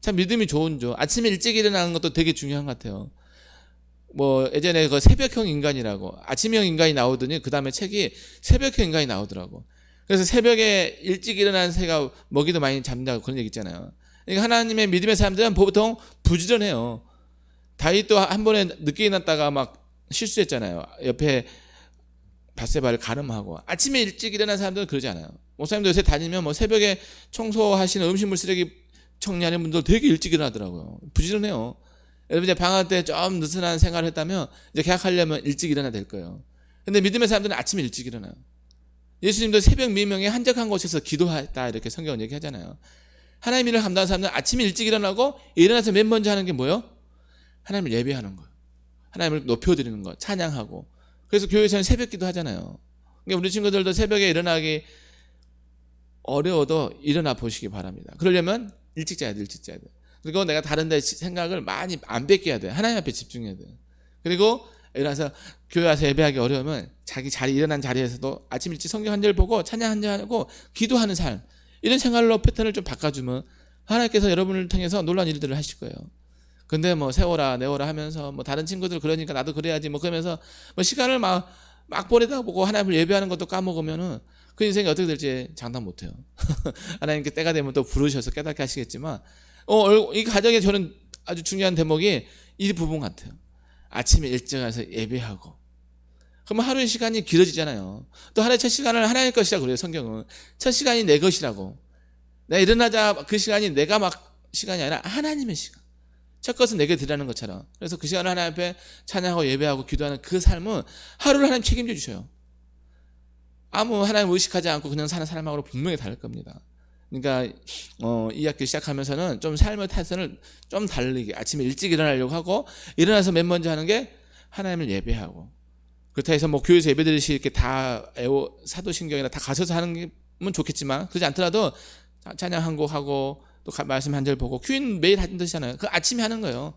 Speaker 2: 참 믿음이 좋은 죠. 아침에 일찍 일어나는 것도 되게 중요한 것 같아요. 뭐 예전에 그 새벽형 인간이라고 아침형 인간이 나오더니 그 다음에 책이 새벽형 인간이 나오더라고. 그래서 새벽에 일찍 일어나는 새가 먹이도 많이 잡는다고 그런 얘기 있잖아요. 그러니까 하나님의 믿음의 사람들은 보통 부지런해요. 다윗도 한 번에 늦게 일어났다가 막 실수했잖아요. 옆에 밧세바를 가늠하고. 아침에 일찍 일어난 사람들은 그러지 않아요. 목사님도 요새 다니면 뭐 새벽에 청소하시는 음식물 쓰레기 정리하는 분들 되게 일찍 일어나더라고요. 부지런해요. 여러분 이제 방학 때 좀 느슨한 생활을 했다면 이제 계약하려면 일찍 일어나야 될 거예요. 근데 믿음의 사람들은 아침에 일찍 일어나요. 예수님도 새벽 미명에 한적한 곳에서 기도했다 이렇게 성경은 얘기하잖아요. 하나님 일을 감당하는 사람들은 아침에 일찍 일어나고 일어나서 맨 먼저 하는 게 뭐예요? 하나님을 예배하는 거예요. 하나님을 높여드리는 거, 찬양하고. 그래서 교회에서는 새벽 기도 하잖아요. 그러니까 우리 친구들도 새벽에 일어나기 어려워도 일어나 보시기 바랍니다. 그러려면 일찍 자야 돼, 일찍 자야 돼. 그리고 내가 다른 데 생각을 많이 안 뺏겨야 돼. 하나님 앞에 집중해야 돼. 그리고 일어나서 교회 와서 예배하기 어려우면 자기 자리, 일어난 자리에서도 아침 일찍 성경 한 절 보고 찬양 한 절 하고 기도하는 삶, 이런 생활로 패턴을 좀 바꿔주면 하나님께서 여러분을 통해서 놀라운 일들을 하실 거예요. 근데 뭐 세워라 내워라 하면서 뭐 다른 친구들 그러니까 나도 그래야지 뭐 그러면서 뭐 시간을 막 보내다 보고 하나님을 예배하는 것도 까먹으면은 그 인생이 어떻게 될지 장담 못해요. 하나님께 때가 되면 또 부르셔서 깨닫게 하시겠지만 이 가정에 저는 아주 중요한 대목이 이 부분 같아요. 아침에 일찍 와서 예배하고. 그러면 하루의 시간이 길어지잖아요. 또 하루의 첫 시간을 하나님 것이라고 그래요. 성경은 첫 시간이 내 것이라고. 내가 일어나자 그 시간이 내가 막 시간이 아니라 하나님의 시간. 첫 것은 내게 드리라는 것처럼. 그래서 그 시간을 하나님 앞에 찬양하고 예배하고 기도하는 그 삶은 하루를 하나님 책임져 주셔요. 아무 하나님 의식하지 않고 그냥 사는 사람하고는 분명히 다를 겁니다. 그러니까 이 학기 시작하면서는 좀 삶의 태선을 좀 다르게 아침에 일찍 일어나려고 하고 일어나서 맨 먼저 하는 게 하나님을 예배하고. 그렇다 해서 뭐 교회에서 예배 드리시 이렇게 다 사도신경이나 다 가셔서 하는 건 좋겠지만 그러지 않더라도 찬양 한 곡 하고 또 말씀 한 절 보고 큐인 매일 하는 듯이잖아요. 그 아침에 하는 거예요.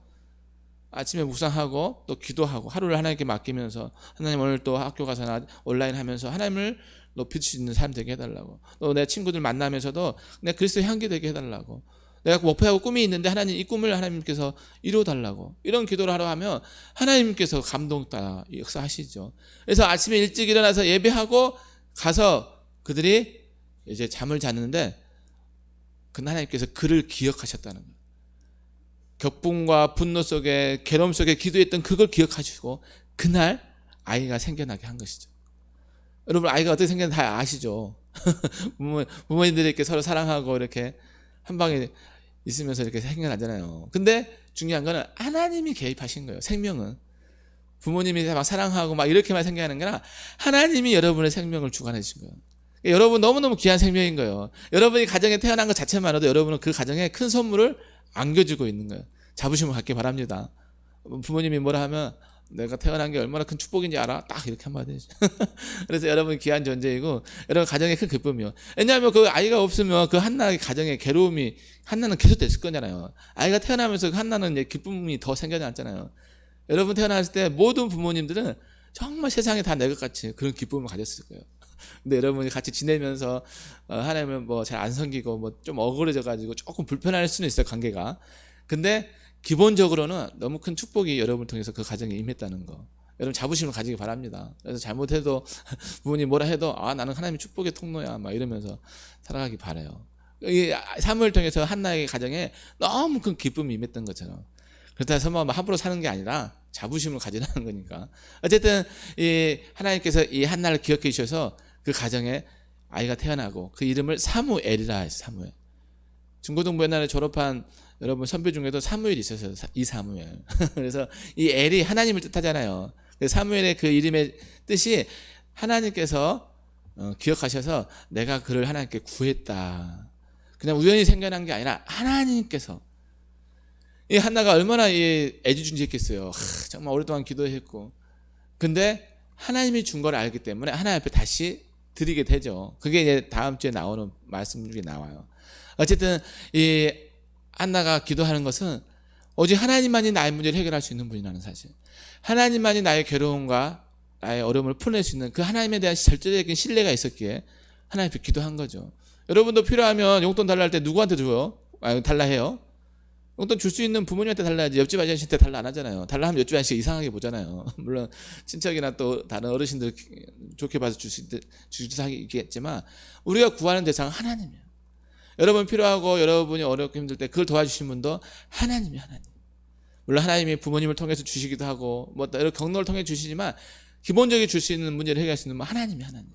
Speaker 2: 아침에 묵상하고 또 기도하고 하루를 하나님께 맡기면서 하나님 오늘 또 학교 가서나 온라인 하면서 하나님을 높일 수 있는 삶 되게 해달라고. 또 내 친구들 만나면서도 내 그리스도의 향기 되게 해달라고. 내가 목표하고 꿈이 있는데 하나님 이 꿈을 하나님께서 이루어달라고. 이런 기도를 하러 하면 하나님께서 감동 따라 역사하시죠. 그래서 아침에 일찍 일어나서 예배하고 가서 그들이 이제 잠을 잤는데 그 하나님께서 그를 기억하셨다는 거예요. 격분과 분노 속에 괴로움 속에 기도했던 그걸 기억하시고 그날 아이가 생겨나게 한 것이죠. 여러분 아이가 어떻게 생겼는지 다 아시죠? 부모님들이 이렇게 서로 사랑하고 이렇게 한 방에 있으면서 이렇게 생겨나잖아요. 근데 중요한 거는 하나님이 개입하신 거예요. 생명은 부모님이 막 사랑하고 막 이렇게만 생겨나는 게 아니라 하나님이 여러분의 생명을 주관해 주신 거예요. 여러분 너무너무 귀한 생명인 거예요. 여러분이 가정에 태어난 것 자체만으로도 여러분은 그 가정에 큰 선물을 안겨주고 있는 거예요. 자부심을 갖기 바랍니다. 부모님이 뭐라 하면 내가 태어난 게 얼마나 큰 축복인지 알아? 딱 이렇게 한마디 해줘. 그래서 여러분 귀한 존재이고 여러분 가정의 큰 기쁨이요. 왜냐하면 그 아이가 없으면 그 한나의 가정의 괴로움이 한나는 계속 됐을 거잖아요. 아이가 태어나면서 한나는 이제 기쁨이 더 생겨났잖아요. 여러분 태어났을 때 모든 부모님들은 정말 세상에 다 내 것 같이 그런 기쁨을 가졌을 거예요. 근데 여러분이 같이 지내면서 하나님을 뭐 잘 안 섬기고 뭐 좀 억울해져 가지고 조금 불편할 수는 있어요, 관계가. 근데 기본적으로는 너무 큰 축복이 여러분을 통해서 그 가정에 임했다는 거. 여러분 자부심을 가지기 바랍니다. 그래서 잘못해도 부모님 뭐라 해도 나는 하나님의 축복의 통로야 막 이러면서 살아가기 바라요. 이 사무엘 통해서 한나의 가정에 너무 큰 기쁨이 임했던 것처럼. 그렇다 해서 뭐 함부로 사는 게 아니라 자부심을 가지라는 거니까. 어쨌든 이 하나님께서 이 한나를 기억해 주셔서 그 가정에 아이가 태어나고 그 이름을 사무엘이라 했어요. 사무엘. 중고등부 옛날에 졸업한 여러분 선배 중에도 사무엘이 있었어요. 이 사무엘. 그래서 이 엘이 하나님을 뜻하잖아요. 사무엘의 그 이름의 뜻이 하나님께서 기억하셔서 내가 그를 하나님께 구했다. 그냥 우연히 생겨난 게 아니라 하나님께서. 이 한나가 얼마나 애지중지했겠어요. 정말 오랫동안 기도했고. 근데 하나님이 준 걸 알기 때문에 하나님 앞에 다시 드리게 되죠. 그게 이제 다음 주에 나오는 말씀 중에 나와요. 어쨌든 이 한나가 기도하는 것은 오직 하나님만이 나의 문제를 해결할 수 있는 분이라는 사실. 하나님만이 나의 괴로움과 나의 어려움을 풀어낼 수 있는 그 하나님에 대한 절대적인 신뢰가 있었기에 하나님 앞에 기도한 거죠. 여러분도 필요하면 용돈 달라 할 때 누구한테 줘요? 달라 해요? 용돈 줄 수 있는 부모님한테 달라야지. 옆집 아저씨한테 달라 안 하잖아요. 달라 하면 옆집 아저씨 이상하게 보잖아요. 물론 친척이나 또 다른 어르신들 좋게 봐서 주기도 하겠지만 우리가 구하는 대상은 하나님이에요. 여러분 필요하고 여러분이 어렵고 힘들 때 그걸 도와주신 분도 하나님이 하나님. 물론 하나님이 부모님을 통해서 주시기도 하고 뭐 여러 경로를 통해 주시지만 기본적으로 줄 수 있는 문제를 해결할 수 있는 건 하나님이 하나님.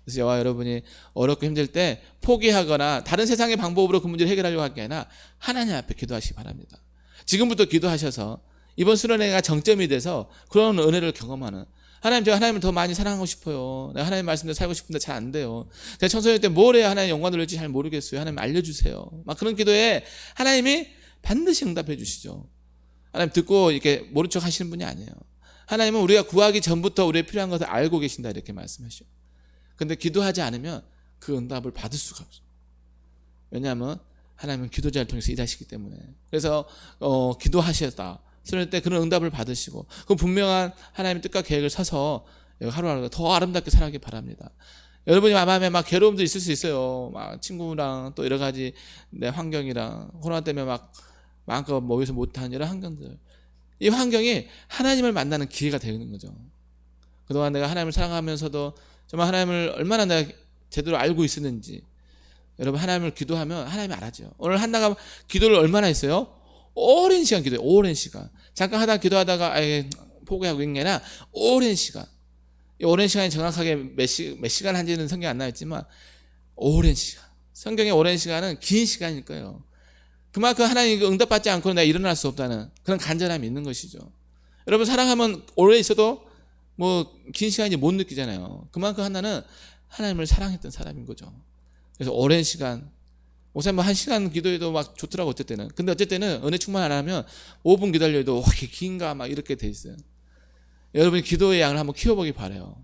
Speaker 2: 그래서 저와 여러분이 어렵고 힘들 때 포기하거나 다른 세상의 방법으로 그 문제를 해결하려고 할 게 아니라 하나님 앞에 기도하시기 바랍니다. 지금부터 기도하셔서 이번 수련회가 정점이 돼서 그런 은혜를 경험하는, 하나님 제가 하나님을 더 많이 사랑하고 싶어요. 내가 하나님 말씀대로 살고 싶은데 잘 안 돼요. 제가 청소년 때 뭘 해야 하나님 영광 돌릴지 잘 모르겠어요. 하나님 알려주세요. 막 그런 기도에 하나님이 반드시 응답해 주시죠. 하나님 듣고 이렇게 모른 척 하시는 분이 아니에요. 하나님은 우리가 구하기 전부터 우리의 필요한 것을 알고 계신다 이렇게 말씀하시죠. 근데 기도하지 않으면 그 응답을 받을 수가 없어요. 왜냐하면 하나님은 기도자를 통해서 일하시기 때문에. 그래서 기도하셨다. 그럴 때 그런 응답을 받으시고 그 분명한 하나님의 뜻과 계획을 서서 하루하루 더 아름답게 살아가기 바랍니다. 여러분이 마음에 막 괴로움도 있을 수 있어요. 막 친구랑 또 여러 가지 내 환경이랑 코로나 때문에 막 마음껏 모여서 못한 이런 환경들. 이 환경이 하나님을 만나는 기회가 되는 거죠. 그동안 내가 하나님을 사랑하면서도 정말 하나님을 얼마나 내가 제대로 알고 있었는지, 여러분 하나님을 기도하면 하나님이 알아줘요. 오늘 한나가 기도를 얼마나 했어요? 오랜 시간 기도해요. 오랜 시간. 잠깐 하다가 기도하다가 포기하고 있는 게 아니라 오랜 시간. 이 오랜 시간이 정확하게 몇 시간 한지는 성경에 안 나와있지만 오랜 시간. 성경의 오랜 시간은 긴 시간일 거예요. 그만큼 하나님이 응답받지 않고는 내가 일어날 수 없다는 그런 간절함이 있는 것이죠. 여러분 사랑하면 오래 있어도 뭐 긴 시간이 못 느끼잖아요. 그만큼 하나는 하나님을 사랑했던 사람인 거죠. 그래서 오랜 시간, 목사님 뭐 1시간 기도해도 막 좋더라고 어쩔 때는. 근데 어쩔 때는 은혜 충만 안 하면 5분 기다려도 와 이게 긴가 막 이렇게 돼 있어요. 여러분이 기도의 양을 한번 키워보기 바라요.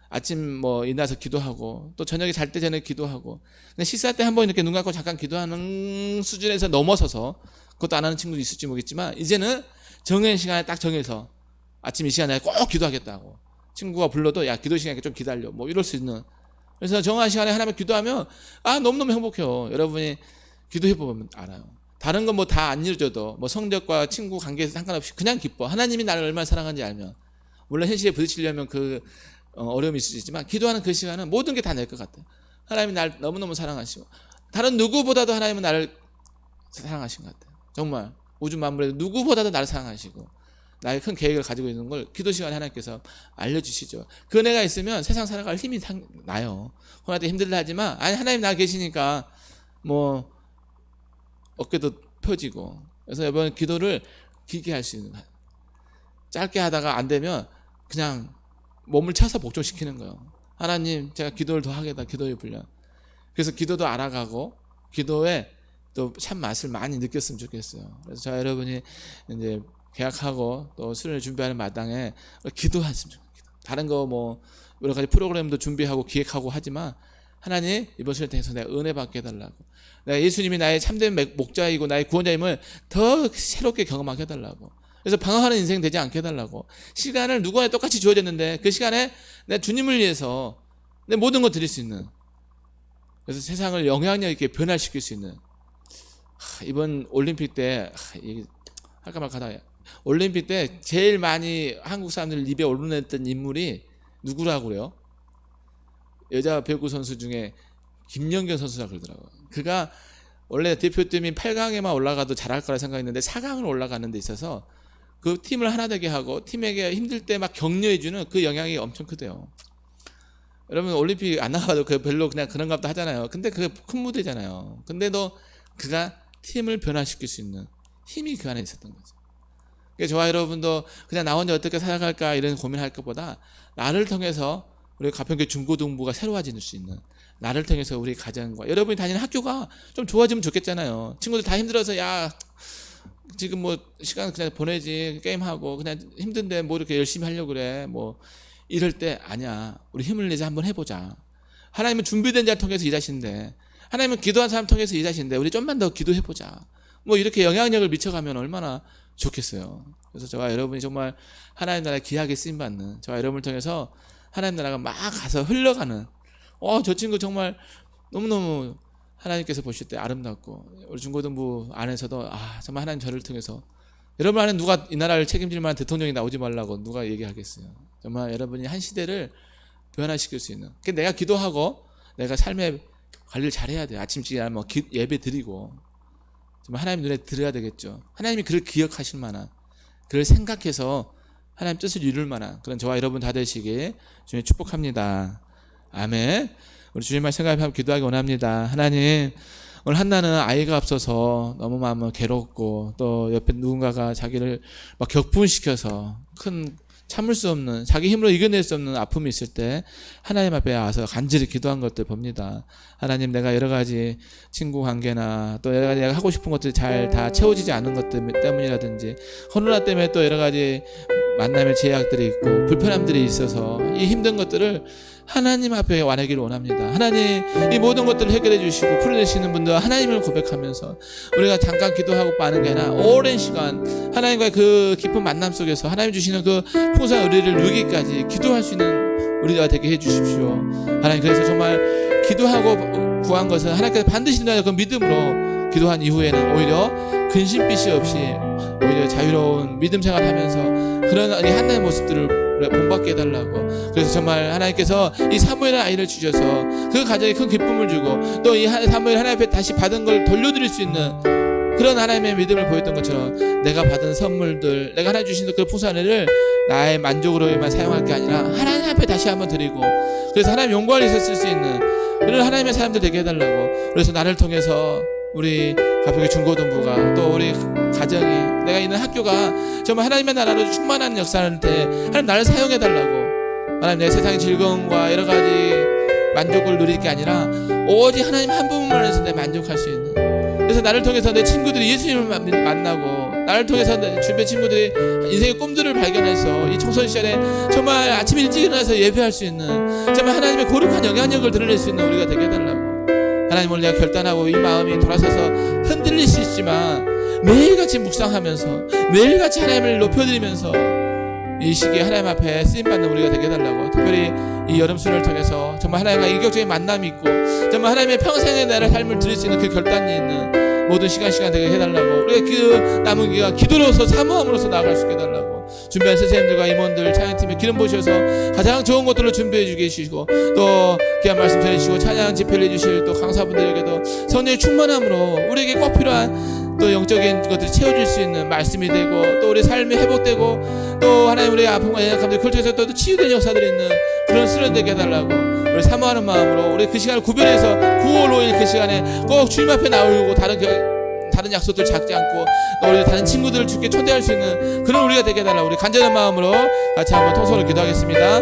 Speaker 2: 아침 뭐 일어나서 기도하고 또 저녁에 잘 때 전에 기도하고, 근데 식사 때 한번 이렇게 눈 감고 잠깐 기도하는 수준에서 넘어서서 그것도 안 하는 친구도 있을지 모르겠지만 이제는 정해진 시간에 딱 정해서 아침 이 시간에 꼭 기도하겠다고 친구가 불러도 야 기도 시간에 좀 기다려 뭐 이럴 수 있는. 그래서 정한 시간에 하나님 기도하면 너무너무 행복해요. 여러분이 기도해보면 알아요. 다른 건 뭐 다 안 이루어져도 뭐 성적과 친구 관계에서 상관없이 그냥 기뻐. 하나님이 나를 얼마나 사랑하는지 알면. 물론 현실에 부딪히려면 그 어려움이 있을 수 있지만 기도하는 그 시간은 모든 게 다 낼 것 같아요. 하나님이 날 너무너무 사랑하시고 다른 누구보다도 하나님은 나를 사랑하신 것 같아요. 정말 우주 만물에 누구보다도 나를 사랑하시고 나의 큰 계획을 가지고 있는 걸 기도 시간에 하나님께서 알려주시죠. 그 은혜가 있으면 세상 살아갈 힘이 나요. 코로나 때 힘들다 하지만 하나님 나 계시니까 뭐 어깨도 펴지고. 그래서 이번 기도를 길게 할 수 있는, 짧게 하다가 안 되면 그냥 몸을 쳐서 복종시키는 거예요. 하나님 제가 기도를 더 하겠다. 기도의 분량. 그래서 기도도 알아가고 기도에 또 참 맛을 많이 느꼈으면 좋겠어요. 그래서 저 여러분이 이제 계약하고 또 수련회 준비하는 마당에 기도했으면 좋겠어요. 다른 거 뭐 여러 가지 프로그램도 준비하고 기획하고 하지만 하나님 이번 수련회 통해서 내가 은혜 받게 해달라고, 내가 예수님이 나의 참된 목자이고 나의 구원자임을 더 새롭게 경험하게 해달라고, 그래서 방황하는 인생 되지 않게 해달라고. 시간을 누구나 똑같이 주어졌는데 그 시간에 내 주님을 위해서 내 모든 걸 드릴 수 있는, 그래서 세상을 영향력 있게 변화시킬 수 있는, 이번 올림픽 때 할까 말까 하다가 올림픽 때 제일 많이 한국 사람들 입에 오르냈던 인물이 누구라고 그래요? 여자 배구 선수 중에 김연경 선수라 그러더라고요. 그가 원래 대표팀이 8강에만 올라가도 잘할 거라 생각했는데 4강을 올라가는 데 있어서 그 팀을 하나 되게 하고 팀에게 힘들 때 막 격려해주는 그 영향이 엄청 크대요. 여러분 올림픽 안 나가도 별로 그냥 그런가 보다 하잖아요. 근데 그게 큰 무대잖아요. 근데도 그가 팀을 변화시킬 수 있는 힘이 그 안에 있었던 거죠. 그러니까 저와 여러분도 그냥 나 혼자 어떻게 살아갈까 이런 고민할 것보다 나를 통해서 우리 가평교회 중고등부가 새로워질 수 있는, 나를 통해서 우리 가정과 여러분이 다니는 학교가 좀 좋아지면 좋겠잖아요. 친구들 다 힘들어서 야 지금 뭐 시간 그냥 보내지 게임하고 그냥 힘든데 뭐 이렇게 열심히 하려고 그래 뭐 이럴 때 아니야. 우리 힘을 내서 한번 해보자. 하나님은 준비된 자를 통해서 일하시는데, 하나님은 기도한 사람 통해서 일하시는데 우리 좀만 더 기도해보자. 뭐 이렇게 영향력을 미쳐가면 얼마나 좋겠어요. 그래서 저와 여러분이 정말 하나님 나라에 귀하게 쓰임받는 저와 여러분을 통해서 하나님 나라가 막 가서 흘러가는 저 친구 정말 너무너무 하나님께서 보실 때 아름답고 우리 중고등부 안에서도 정말 하나님 저를 통해서 여러분 안에 누가 이 나라를 책임질 만한 대통령이 나오지 말라고 누가 얘기하겠어요. 정말 여러분이 한 시대를 변화시킬 수 있는 내가 기도하고 내가 삶의 관리를 잘해야 돼요. 아침 일찍 일어나면 예배 드리고 정말 하나님 눈에 들어야 되겠죠. 하나님이 그를 기억하실 만한 그를 생각해서 하나님 뜻을 이룰 만한 그런 저와 여러분 다 되시길 주님 축복합니다. 아멘. 우리 주님만 생각하며 기도하기 원합니다. 하나님 오늘 한나는 아이가 없어서 너무 마음을 괴롭고 또 옆에 누군가가 자기를 막 격분시켜서 큰 참을 수 없는 자기 힘으로 이겨낼 수 없는 아픔이 있을 때 하나님 앞에 와서 간절히 기도한 것들 봅니다. 하나님 내가 여러 가지 친구 관계나 또 여러 가지 내가 하고 싶은 것들이 잘 다 채워지지 않은 것들 때문이라든지 코로나 때문에 또 여러 가지 만남의 제약들이 있고 불편함들이 있어서 이 힘든 것들을 하나님 앞에 완하기를 원합니다. 하나님 이 모든 것들을 해결해 주시고 풀어내시는 분들 하나님을 고백하면서 우리가 잠깐 기도하고 빠는 게 아니라 오랜 시간 하나님과의 그 깊은 만남 속에서 하나님 주시는 그 풍성한 의리를 누리기까지 기도할 수 있는 우리가 되게 해주십시오. 하나님 그래서 정말 기도하고 구한 것은 하나님께서 반드시 인도하는 그 믿음으로 기도한 이후에는 오히려 근심빛이 없이 오히려 자유로운 믿음 생활하면서 그런 이 하나님의 모습들을 우리가 본받게 해달라고. 그래서 정말 하나님께서 이 사무엘 아이를 주셔서 그 가정에 큰 기쁨을 주고 또 이 사무엘 하나님 앞에 다시 받은 걸 돌려드릴 수 있는 그런 하나님의 믿음을 보였던 것처럼 내가 받은 선물들 내가 하나님 주신 그 풍성한 은혜를 나의 만족으로만 사용할 게 아니라 하나님 앞에 다시 한번 드리고 그래서 하나님 영광을 위해서 쓸 수 있는 그런 하나님의 사람들 되게 해달라고. 그래서 나를 통해서 우리 가평의 중고등부가 또 우리 가정이 내가 있는 학교가 정말 하나님의 나라로 충만한 역사할 때 하나님 나를 사용해달라고. 하나님 내 세상의 즐거움과 여러 가지 만족을 누릴 게 아니라 오직 하나님 한 분만 해서 내 만족할 수 있는. 그래서 나를 통해서 내 친구들이 예수님을 만나고 나를 통해서 내 주변 친구들이 인생의 꿈들을 발견해서 이 청소년 시절에 정말 아침 일찍 일어나서 예배할 수 있는 정말 하나님의 거룩한 영향력을 드러낼 수 있는 우리가 되게 해달라고. 하나님 오늘 내가 결단하고 이 마음이 돌아서서 흔들릴 수 있지만 매일같이 묵상하면서 매일같이 하나님을 높여드리면서 이 시기에 하나님 앞에 쓰임받는 우리가 되게 해달라고. 특별히 이 여름수련을 통해서 정말 하나님과 인격적인 만남이 있고 정말 하나님의 평생의 나를 삶을 드릴 수 있는 그 결단이 있는 모든 시간 되게 해달라고. 우리가 그 남은 기가 기도로서 사모함으로서 나아갈 수 있게 해달라고. 준비한 선생님들과 임원들 찬양팀에 기름 부으셔서 가장 좋은 것들로 준비해 주게 해주시고 또 귀한 말씀 전해주시고 찬양 집회를 해주실 또 강사분들에게도 성령의 충만함으로 우리에게 꼭 필요한 또 영적인 것들이 채워질 수 있는 말씀이 되고 또 우리 삶이 회복되고 또 하나님 우리의 아픔과 연약함들 그걸 통해서 또 치유된 역사들이 있는 그런 수련되게 해달라고. 우리 사모하는 마음으로 우리 그 시간을 구별해서 9월 5일 그 시간에 꼭 주님 앞에 나오고 다른 약속들 잡지 않고 또 우리 다른 친구들을 주께 초대할 수 있는 그런 우리가 되게 해달라고. 우리 간절한 마음으로 같이 한번 통성으로 기도하겠습니다.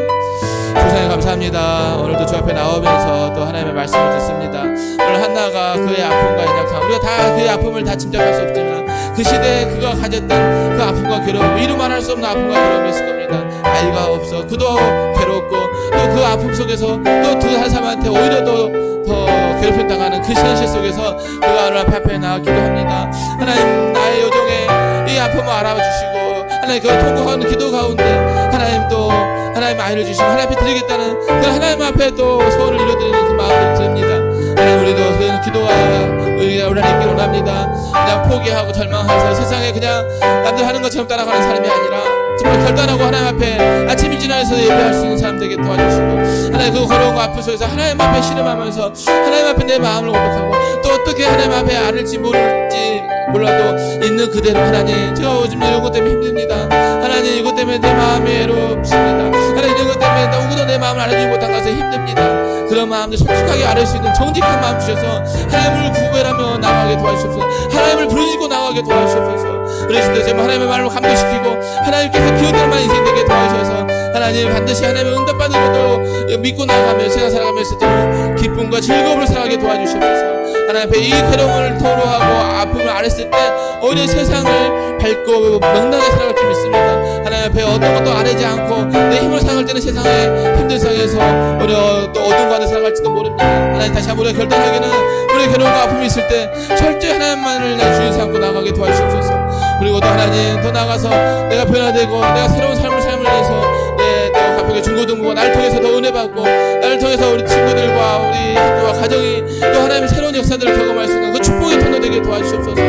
Speaker 2: 주사님 감사합니다. 오늘도 주 앞에 나오면서 또 하나님의 말씀을 듣습니다. 오늘 한나가 그의 아픔과 연약함 우리가 다 그의 아픔을 다 짐작할 수 없지만 그 시대에 그가 가졌던 그 아픔과 괴로움 이루 말할 수 없는 아픔과 괴로움이 있을 겁니다. 아이가 없어 그도 괴롭고 또 그 아픔 속에서 또 두 한 사람한테 오히려 더 괴롭힘 당하는 그 현실 속에서 그가 오늘 앞에 나와 기도합니다. 하나님 나의 여정에 이 아픔을 알아주시고 하나님 그 통곡하는 기도 가운데 하나님 또 하나님 아이를 주시고 하나님 앞에 드리겠다는 그 하나님 앞에 또 소원을 이뤄드리는 그 마음을 드립니다. 하나님 우리도 그 기도가 우리가 하나님께 원합니다. 그냥 포기하고 절망해서 세상에 그냥 남들 하는 것처럼 따라가는 사람이 아니라 정말 결단하고 하나님 앞에 아침 일찍 일어나서 예배할 수 있는 사람 되게 도와주시고 하나님 그 걸어온 거 아픔 속에서 하나님 앞에 씨름하면서 하나님 앞에 내 마음을 고백하고 또 어떻게 하나님 앞에 알을지 모를지 몰라도 있는 그대로 하나님 제가 요즘 이런 것 때문에 힘듭니다. 하나님 이것 때문에 내 마음이 외롭습니다. 하나님 이것 때문에 누구도 내 마음을 알아주지 못한 것에 힘듭니다. 그런 마음들 솔직하게 알을 수 있는 정직한 마음 주셔서 하나님을 구별하며 나가게 도와주시옵소서. 하나님을 부르짖고 나가게 도와주시옵소서. 그러실 때 정말 하나님의 말로 감동시키고 하나님께서 기억될 만한 인생 되게 도와주셔서 하나님 반드시 하나님의 응답받는 것도 믿고 나가며 세상 살아가면서 또 기쁨과 즐거움을 살아가게 도와주시옵소서. 하나님 앞에 이 괴로움을 토로하고 아픔을 앓았을 때 오히려 세상을 밝고 명랑하게 살아갈 줄 믿습니다. 하나님 앞에 어떤 것도 아뢰지 않고 내 힘을 살아갈 때는 세상의 힘든 세상에서 오히려 또 어두운 가운데 살아갈지도 모릅니다. 하나님 다시 한번 우리가 결단하기는 우리의 괴로움과 아픔이 있을 때 철저히 하나님만을 내 주인 삼고 나가게 도와주시옵소서. 그리고 또 하나님 더 나아가서 내가 변화되고 내가 새로운 삶을 위해서 내가 가평의 중고등부가 나를 통해서 더 은혜 받고 나를 통해서 우리 친구들과 우리 학교와 가정이 또 하나님의 새로운 역사들을 경험할 수 있는 그 축복의 터널 되게 도와주시옵소서.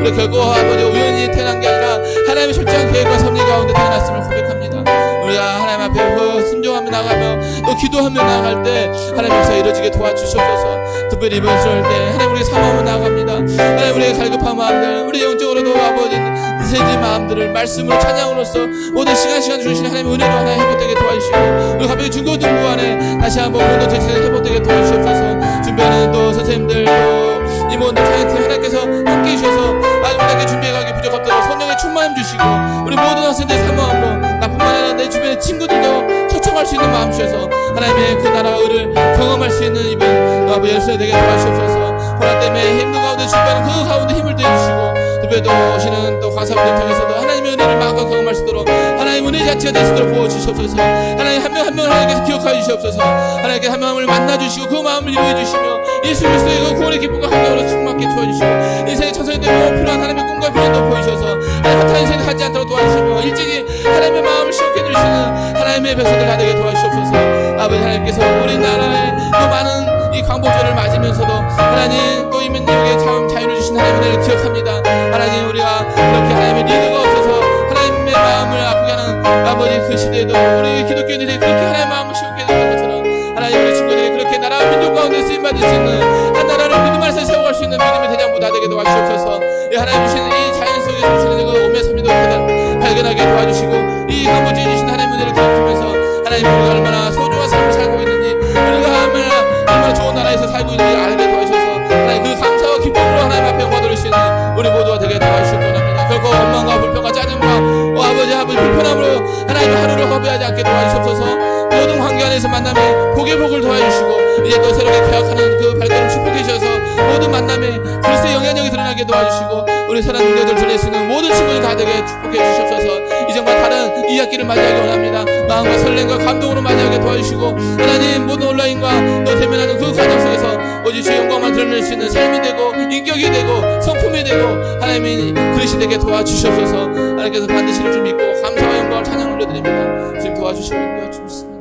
Speaker 2: 우리 결코 아버지 우연히 태어난 게 아니라 하나님의 철저한 계획과 섭리 가운데 태어났음을 고백합니다. 우리가 하나님 앞에 순종하며 나가며 또 기도하며 나아갈 때 하나님 역사 이루어지게 도와주시옵소서. 특별히 이번 수요일 때 하나님 우리가 사모하며 나아갑니다. 하나님 우리의 갈급한 마음들 우리 영적으로도 아버지 느슨해진 마음들을 말씀으로 찬양으로써 모든 시간 주신 하나님의 은혜로 하나님 회복되게 도와주시고 우리 가평의 중고등부 안에 다시 한번 공동체에서 회복되게 도와주시옵소서. 준비하는 또 선생님들 또 임원들 찬양팀 하나님께서 함께 해주셔서 우리에게 준비해가기 부족합도록 성령의 충만함 주시고 우리 모든 학생들 사모함으로 나뿐만 아니라 내 주변의 친구들도 초청할 수 있는 마음 주셔서 하나님의 그 나라와 의를 경험할 수 있는 이번 아버지 열쇠 되게 도와주시옵소서. 코로나 때문에 힘든 가운데 준비하는 그 가운데 힘을 더해주시고 특별히 또 오시는 또 강사분들 통해서도 하나님의 은혜를 마음껏 경험할 수 있도록 하나님 은혜 자체가 될 수 있도록 부어주시옵소서. 하나님 한 명 한 명을 하나님께서 기억하여 주시옵소서. 하나님께 한 명을 만나주시고 그 마음을 이루어 주시며 예수 그리스도의 그 구원의 기쁨과 감동으로 충만하게 도와주시고 인생의 천성이 되고 필요한 하나님의 꿈과 비전도 보이셔서 하나님 허탄 인생을 하지 않도록 도와주시며 일찍이 하나님의 마음을 시원케 해주시는 하나님의 백성들 다 되게 도와주시옵소서. 아버지 하나님께서 우리나라의 그 많은 이 광복절을 맞으면서도 하나님 또 이민족에게 참 자유를 주신 하나님의 은혜를 기억합니다. 하나님 우리가 그렇게 하나님의 리더가 없어서 하나님의 마음을 아프게 하는 아버지 그 시대에도 우리 기독교인들이 그렇게 하나님의 마음을 시원케 해주는 것처럼 하나님 우리 친구들이 그렇게 나라와 민족 가운데 쓰임받을 수 있는 한 나라를 믿음 안에서 세워갈 수 있는 믿음의 대장부 다 되게 도와주시옵소서. 하나님 주시는 이 자연 속에서 주시는 그 오매 섭리도 발견하게 도와주시고 이 광복절에 주신 하나님의 은혜를 기억하면서 하나님 우리가 얼마나 소중한 삶을 살고 있는지 우리가 얼마나 좋은 나라에서 살고 있는지 알게 도와주셔서 하나님 그 감사와 기쁨으로 하나님 앞에 영광 돌릴 수 있는 우리 모두가 되게 도와주실 원합니다. 결코 원망과 불평과 짜증과 아버지 불편함으로 하나님의 하루를 허비하지 않게 도와주시옵소서. 모든 환경 안에서 만남에 복의 복을 도와주시고 이제 또 새롭게 계약하는 그 발걸음 축복해 주셔서 모든 만남에 그리스도의 영향력이 드러나게 도와주시고 우리 선한 능력을 드러낼 수 있는 모든 친구들 다 되게 축복해 주시옵소서. 이전과 다른 이 학기를 맞이하기 원합니다. 마음과 설렘과 감동으로 맞이하게 도와주시고 하나님 모든 온라인과 또 대면하는 그 과정 속에서 오직 주의 영광만 드러낼 수 있는 삶이 되고 인격이 되고 성품이 되고 하나님이 그릇이 되게 도와주시옵소서. 하나님께서 반드시 이룰 줄 믿고 감사와 영광을 찬양 올려드립니다. 지금 도와주시고 인도해 주셨습니다.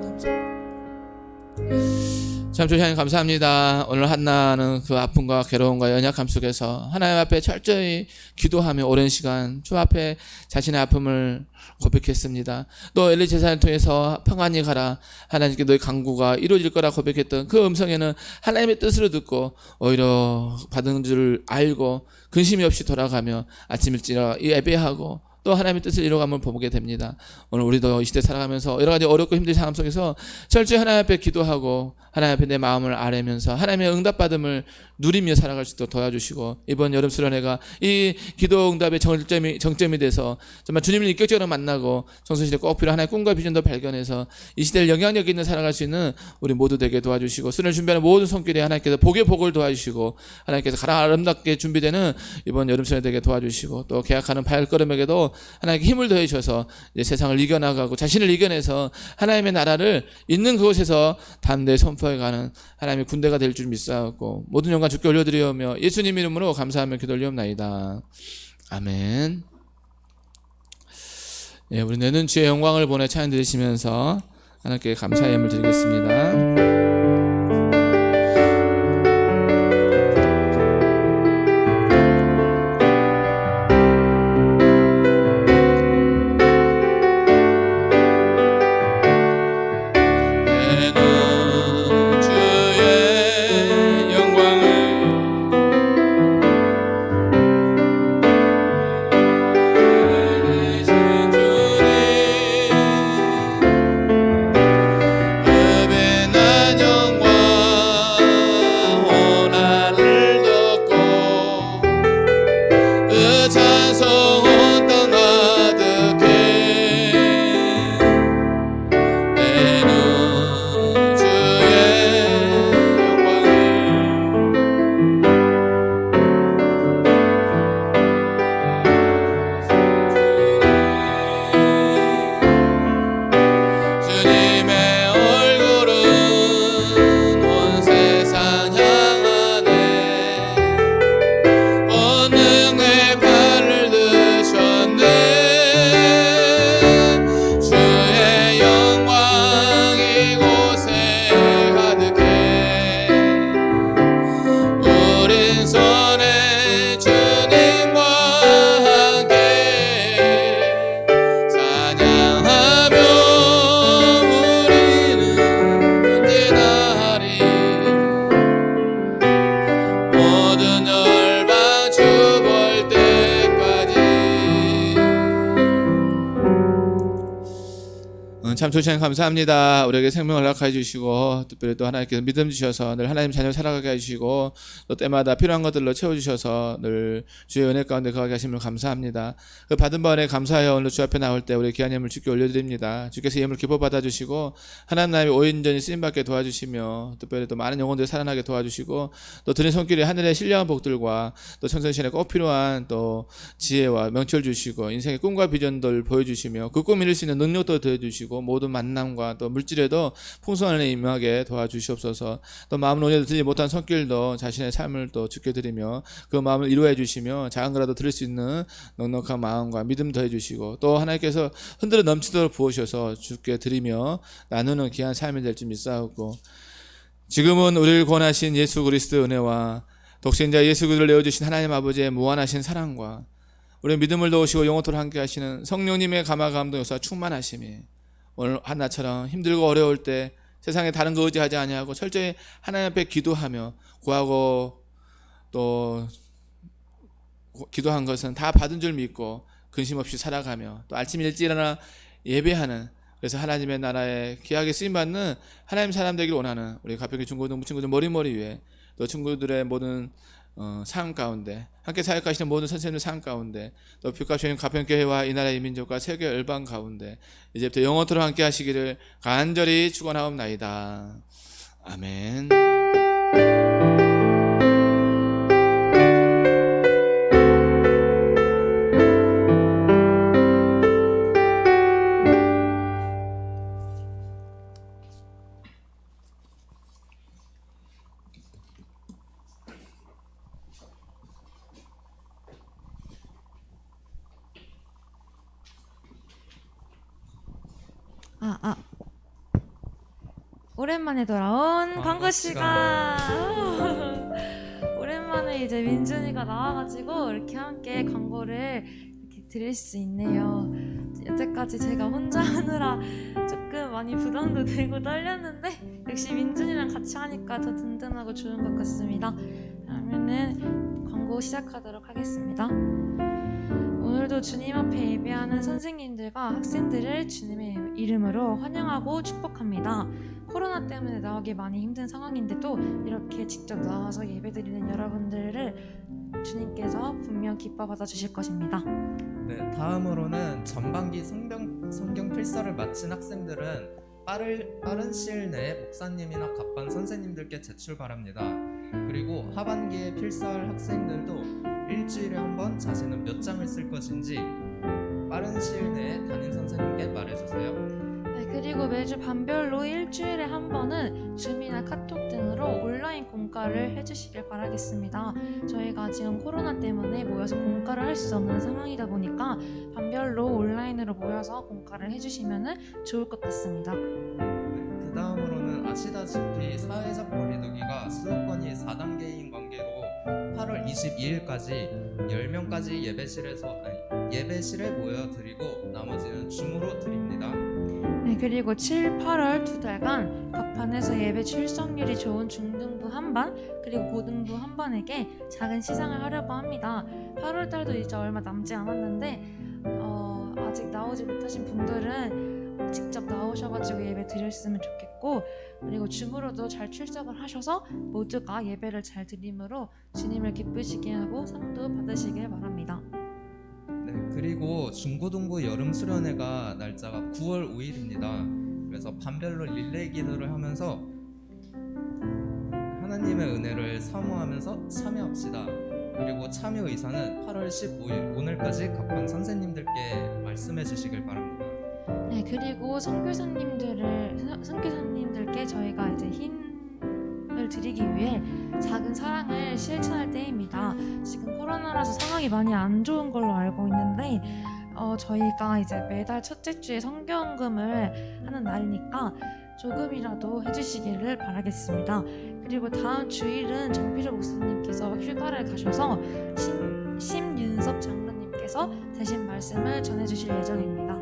Speaker 2: 참 주님 하나님 감사합니다. 오늘 한나는 그 아픔과 괴로움과 연약함 속에서 하나님 앞에 철저히 기도하며 오랜 시간 주 앞에 자신의 아픔을 고백했습니다. 또 엘리 제사를 통해서 평안히 가라 하나님께 너의 간구가 이루어질 거라 고백했던 그 음성에는 하나님의 뜻을 듣고 오히려 받은 줄을 알고 근심이 없이 돌아가며 아침 일찍 예배하고 또 하나님의 뜻을 이루어가면 보게 됩니다. 오늘 우리도 이 시대 살아가면서 여러 가지 어렵고 힘든 상황 속에서 철저히 하나님 앞에 기도하고 하나님 앞에 내 마음을 아뢰면서 하나님의 응답받음을 누리며 살아갈 수 있도록 도와주시고 이번 여름 수련회가 이 기도 응답의 정점이 돼서 정말 주님을 인격적으로 만나고 청소년시대 꼭 필요한 하나님의 꿈과 비전도 발견해서 이 시대를 영향력 있는 살아갈 수 있는 우리 모두 되게 도와주시고 수련을 준비하는 모든 손길에 하나님께서 복의 복을 도와주시고 하나님께서 가장 아름답게 준비되는 이번 여름 수련회 되게 도와주시고 또 계약하는 발걸음에게도 하나님께 힘을 더해 주셔서 이제 세상을 이겨나가고 자신을 이겨내서 하나님의 나라를 있는 그곳에서 담대히 선포해가는 하나님의 군대가 될 줄 믿사옵고 모든 영광 주께 올려드리오며 예수님 이름으로 감사하며 기도올리옵나이다. 아멘. 예, 우리 내는 주의 영광을 보내 찬양 드리시면서 하나님께 감사의 예물 드리겠습니다. 예배나 참 좋으신 하나님 감사합니다. 우리에게 생명을 허락해 주시고 특별히 또 하나님께서 믿음 주셔서 늘 하나님 자녀 살아가게 해주시고 또 때마다 필요한 것들로 채워주셔서 늘 주의 은혜 가운데 거하게 하심을 감사합니다. 그 받은 바 은혜 감사하여 오늘 주 앞에 나올 때 우리 귀한 예물 주께 올려드립니다. 주께서 예물 기뻐 받아주시고 하나님의 오인전이 쓰임받게 도와주시며 특별히 또 많은 영혼들 살아나게 도와주시고 또 드린 손길에 하늘의 신령한 복들과 또 청선신에 꼭 필요한 또 지혜와 명철 주시고 인생의 꿈과 비전들 보여주시며 그 꿈 이룰 수 있는 능력도 더해주시고 모든 만남과 또 물질에도 풍성한 은혜 임하게 도와주시옵소서. 또 마음을 온유히 들지 못한 손길도 자신의 삶을 또 주께 드리며 그 마음을 이루어 주시며 작은 거라도 들을 수 있는 넉넉한 마음과 믿음 더해주시고 또 하나님께서 흔들어 넘치도록 부으셔서 주께 드리며 나누는 귀한 삶이 될 줄 믿사옵고 지금은 우리를 권하신 예수 그리스도의 은혜와 독생자 예수 그리스도를 내어주신 하나님 아버지의 무한하신 사랑과 우리의 믿음을 도우시고 영원토록 함께 하시는 성령님의 감화 감동 역사 충만하심이 오늘 한나처럼 힘들고 어려울 때 세상에 다른 거 의지하지 아니하고 철저히 하나님 앞에 기도하며 구하고 또 기도한 것은 다 받은 줄 믿고 근심 없이 살아가며 또 아침 일찍 일어나 예배하는 그래서 하나님의 나라에 귀하게 쓰임받는 하나님 사람 되기를 원하는 우리 가평교 중고등부 친구들 머리머리 위에 또 친구들의 모든 삶 가운데 함께 사역하시는 모든 선생님들 삶 가운데 또 빛값이 있는 가평교회와 이 나라의 민족과 세계 열방 가운데 이제부터 영원토록 함께 하시기를 간절히 축원하옵나이다. 아멘.
Speaker 5: 오랜만에 돌아온 광고 시간. 오랜만에 이제 민준이가 나와가지고 이렇게 함께 광고를 이렇게 드릴 수 있네요. 여태까지 제가 혼자 하느라 조금 많이 부담도 되고 떨렸는데 역시 민준이랑 같이 하니까 더 든든하고 좋은 것 같습니다. 그러면은 광고 시작하도록 하겠습니다. 오늘도 주님 앞에 예배하는 선생님들과 학생들을 주님의 이름으로 환영하고 축복합니다. 코로나 때문에 나오기 많이 힘든 상황인데도 이렇게 직접 나와서 예배드리는 여러분들을 주님께서 분명 기뻐 받아주실 것입니다.
Speaker 6: 네, 다음으로는 전반기 성경 필서를 마친 학생들은 빠른 시일 내에 목사님이나 갑반 선생님들께 제출 바랍니다. 그리고 하반기에 필서할 학생들도 일주일에 한 번 자신은 몇 장을 쓸 것인지 빠른 시일 내에 담임 선생님께 말해주세요.
Speaker 5: 네, 그리고 매주 반별로 일주일에 한 번은 줌이나 카톡 등으로 온라인 공과를 해주시길 바라겠습니다. 저희가 지금 코로나 때문에 모여서 공과를 할 수 없는 상황이다 보니까 반별로 온라인으로 모여서 공과를 해주시면 좋을 것 같습니다.
Speaker 6: 네, 그 다음으로는 아시다시피 사회적 거리두기가 수도권이 4단계인 관계로 8월 22일까지 10명까지 예배실에 모여드리고 나머지는 줌으로 드립니다.
Speaker 5: 네, 그리고 7, 8월 두 달간 각반에서 예배 출석률이 좋은 중등부 한 반 그리고 고등부 한 반에게 작은 시상을 하려고 합니다. 8월 달도 이제 얼마 남지 않았는데 아직 나오지 못하신 분들은 직접 나오셔가지고 예배 드렸으면 좋겠고 그리고 줌으로도 잘 출석을 하셔서 모두가 예배를 잘 드림으로 주님을 기쁘시게 하고 상도 받으시길 바랍니다.
Speaker 6: 네, 그리고 중고등부 여름 수련회가 날짜가 9월 5일입니다. 그래서 반별로 릴레이 기도를 하면서 하나님의 은혜를 사모하면서 참여합시다. 그리고 참여 의사는 8월 15일 오늘까지 각반 선생님들께 말씀해 주시길 바랍니다.
Speaker 5: 네, 그리고 선교사님들께 저희가 이제 힘을 드리기 위해 작은 사랑을 실천할 때입니다. 지금 코로나라서 상황이 많이 안 좋은 걸로 알고 있는데 저희가 이제 매달 첫째 주에 성경금을 하는 날이니까 조금이라도 해주시기를 바라겠습니다. 그리고 다음 주일은 정필호 목사님께서 휴가를 가셔서 심윤섭 장로님께서 대신 말씀을 전해주실 예정입니다.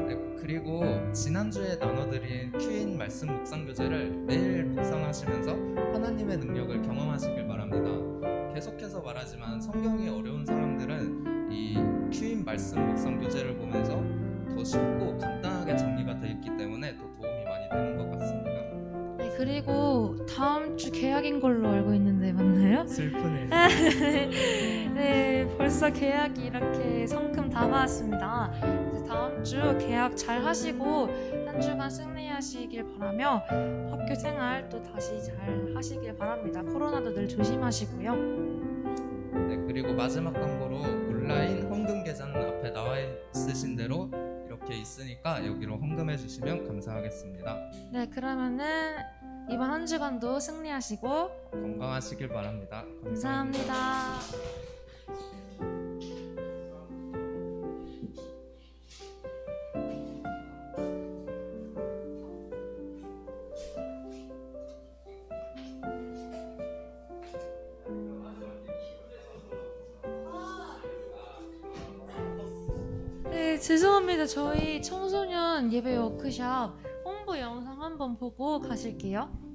Speaker 6: 네, 그리고 지난주에 나눠드린 큐인 말씀 묵상 교재를 매일 묵상하시면서 하나님의 능력을 경험하시길 바랍니다. 계속해서 말하지만 성경이 어려운 사람들은 이 큐인 말씀 묵상 교재를 보면서 더 쉽고 간단하게 정리가 될 돼 있기 때문에 더 도움이 많이 되는 것 같습니다.
Speaker 5: 네, 그리고 다음 주 계약인 걸로 알고 있는데 맞나요?
Speaker 6: 슬프네요.
Speaker 5: 네, 벌써 계약이 이렇게 성큼 다가왔습니다. 그래서 다음 주 계약 잘 하시고 한 주간 승리하시길 바라며 학교 생활 또 다시 잘 하시길 바랍니다. 코로나도 늘 조심하시고요.
Speaker 6: 네, 그리고 마지막 광고로 온라인 헌금 계좌는 앞에 나와 있으신 대로 이렇게 있으니까 여기로 헌금해 주시면 감사하겠습니다.
Speaker 5: 네, 그러면은 이번 한 주간도 승리하시고
Speaker 6: 건강하시길 바랍니다.
Speaker 5: 감사합니다. 네, 죄송합니다. 저희 청소년 예배 워크샵 홍보 영상 한번 보고 가실게요.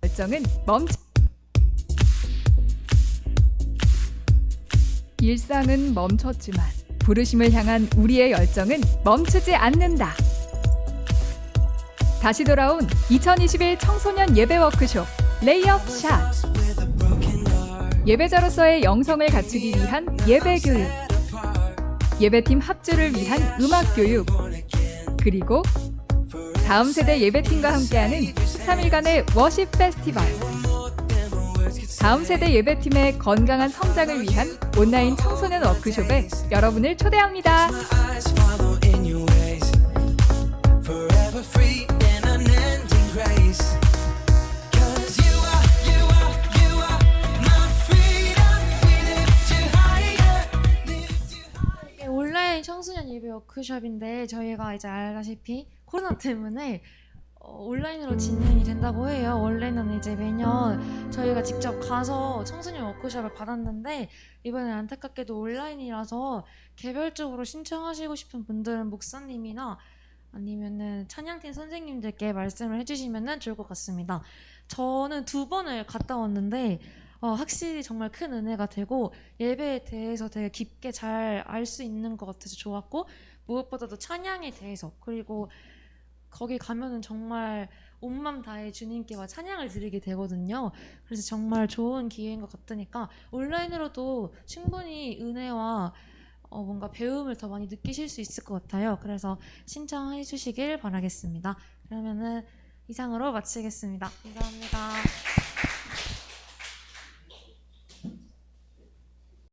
Speaker 7: 열정은 일상은 멈췄지만 부르심을 향한 우리의 열정은 멈추지 않는다. 다시 돌아온 2021 청소년 예배 워크숍 레이업 샷. 예배자로서의 영성을 갖추기 위한 예배 교육, 예배팀 합주를 위한 음악 교육, 그리고 다음 세대 예배팀과 함께하는 13일간의 워십 페스티벌. 다음 세대 예배팀의 건강한 성장을 위한 온라인 청소년 워크숍에 여러분을 초대합니다.
Speaker 5: 온라인 청소년 예배 워크숍인데 저희가 이제 알다시피 코로나 때문에 온라인으로 진행이 된다고 해요. 원래는 이제 매년 저희가 직접 가서 청소년 워크숍을 받았는데 이번에 안타깝게도 온라인이라서 개별적으로 신청하시고 싶은 분들은 목사님이나 아니면은 찬양팀 선생님들께 말씀을 해주시면 좋을 것 같습니다. 저는 2번을 갔다 왔는데 확실히 정말 큰 은혜가 되고 예배에 대해서 되게 깊게 잘 알 수 있는 것 같아서 좋았고, 무엇보다도 찬양에 대해서, 그리고 거기 가면은 정말 온 맘 다해 주님께 찬양을 드리게 되거든요. 그래서 정말 좋은 기회인 것 같으니까 온라인으로도 충분히 은혜와 뭔가 배움을 더 많이 느끼실 수 있을 것 같아요. 그래서 신청해 주시길 바라겠습니다. 그러면은 이상으로 마치겠습니다. 감사합니다.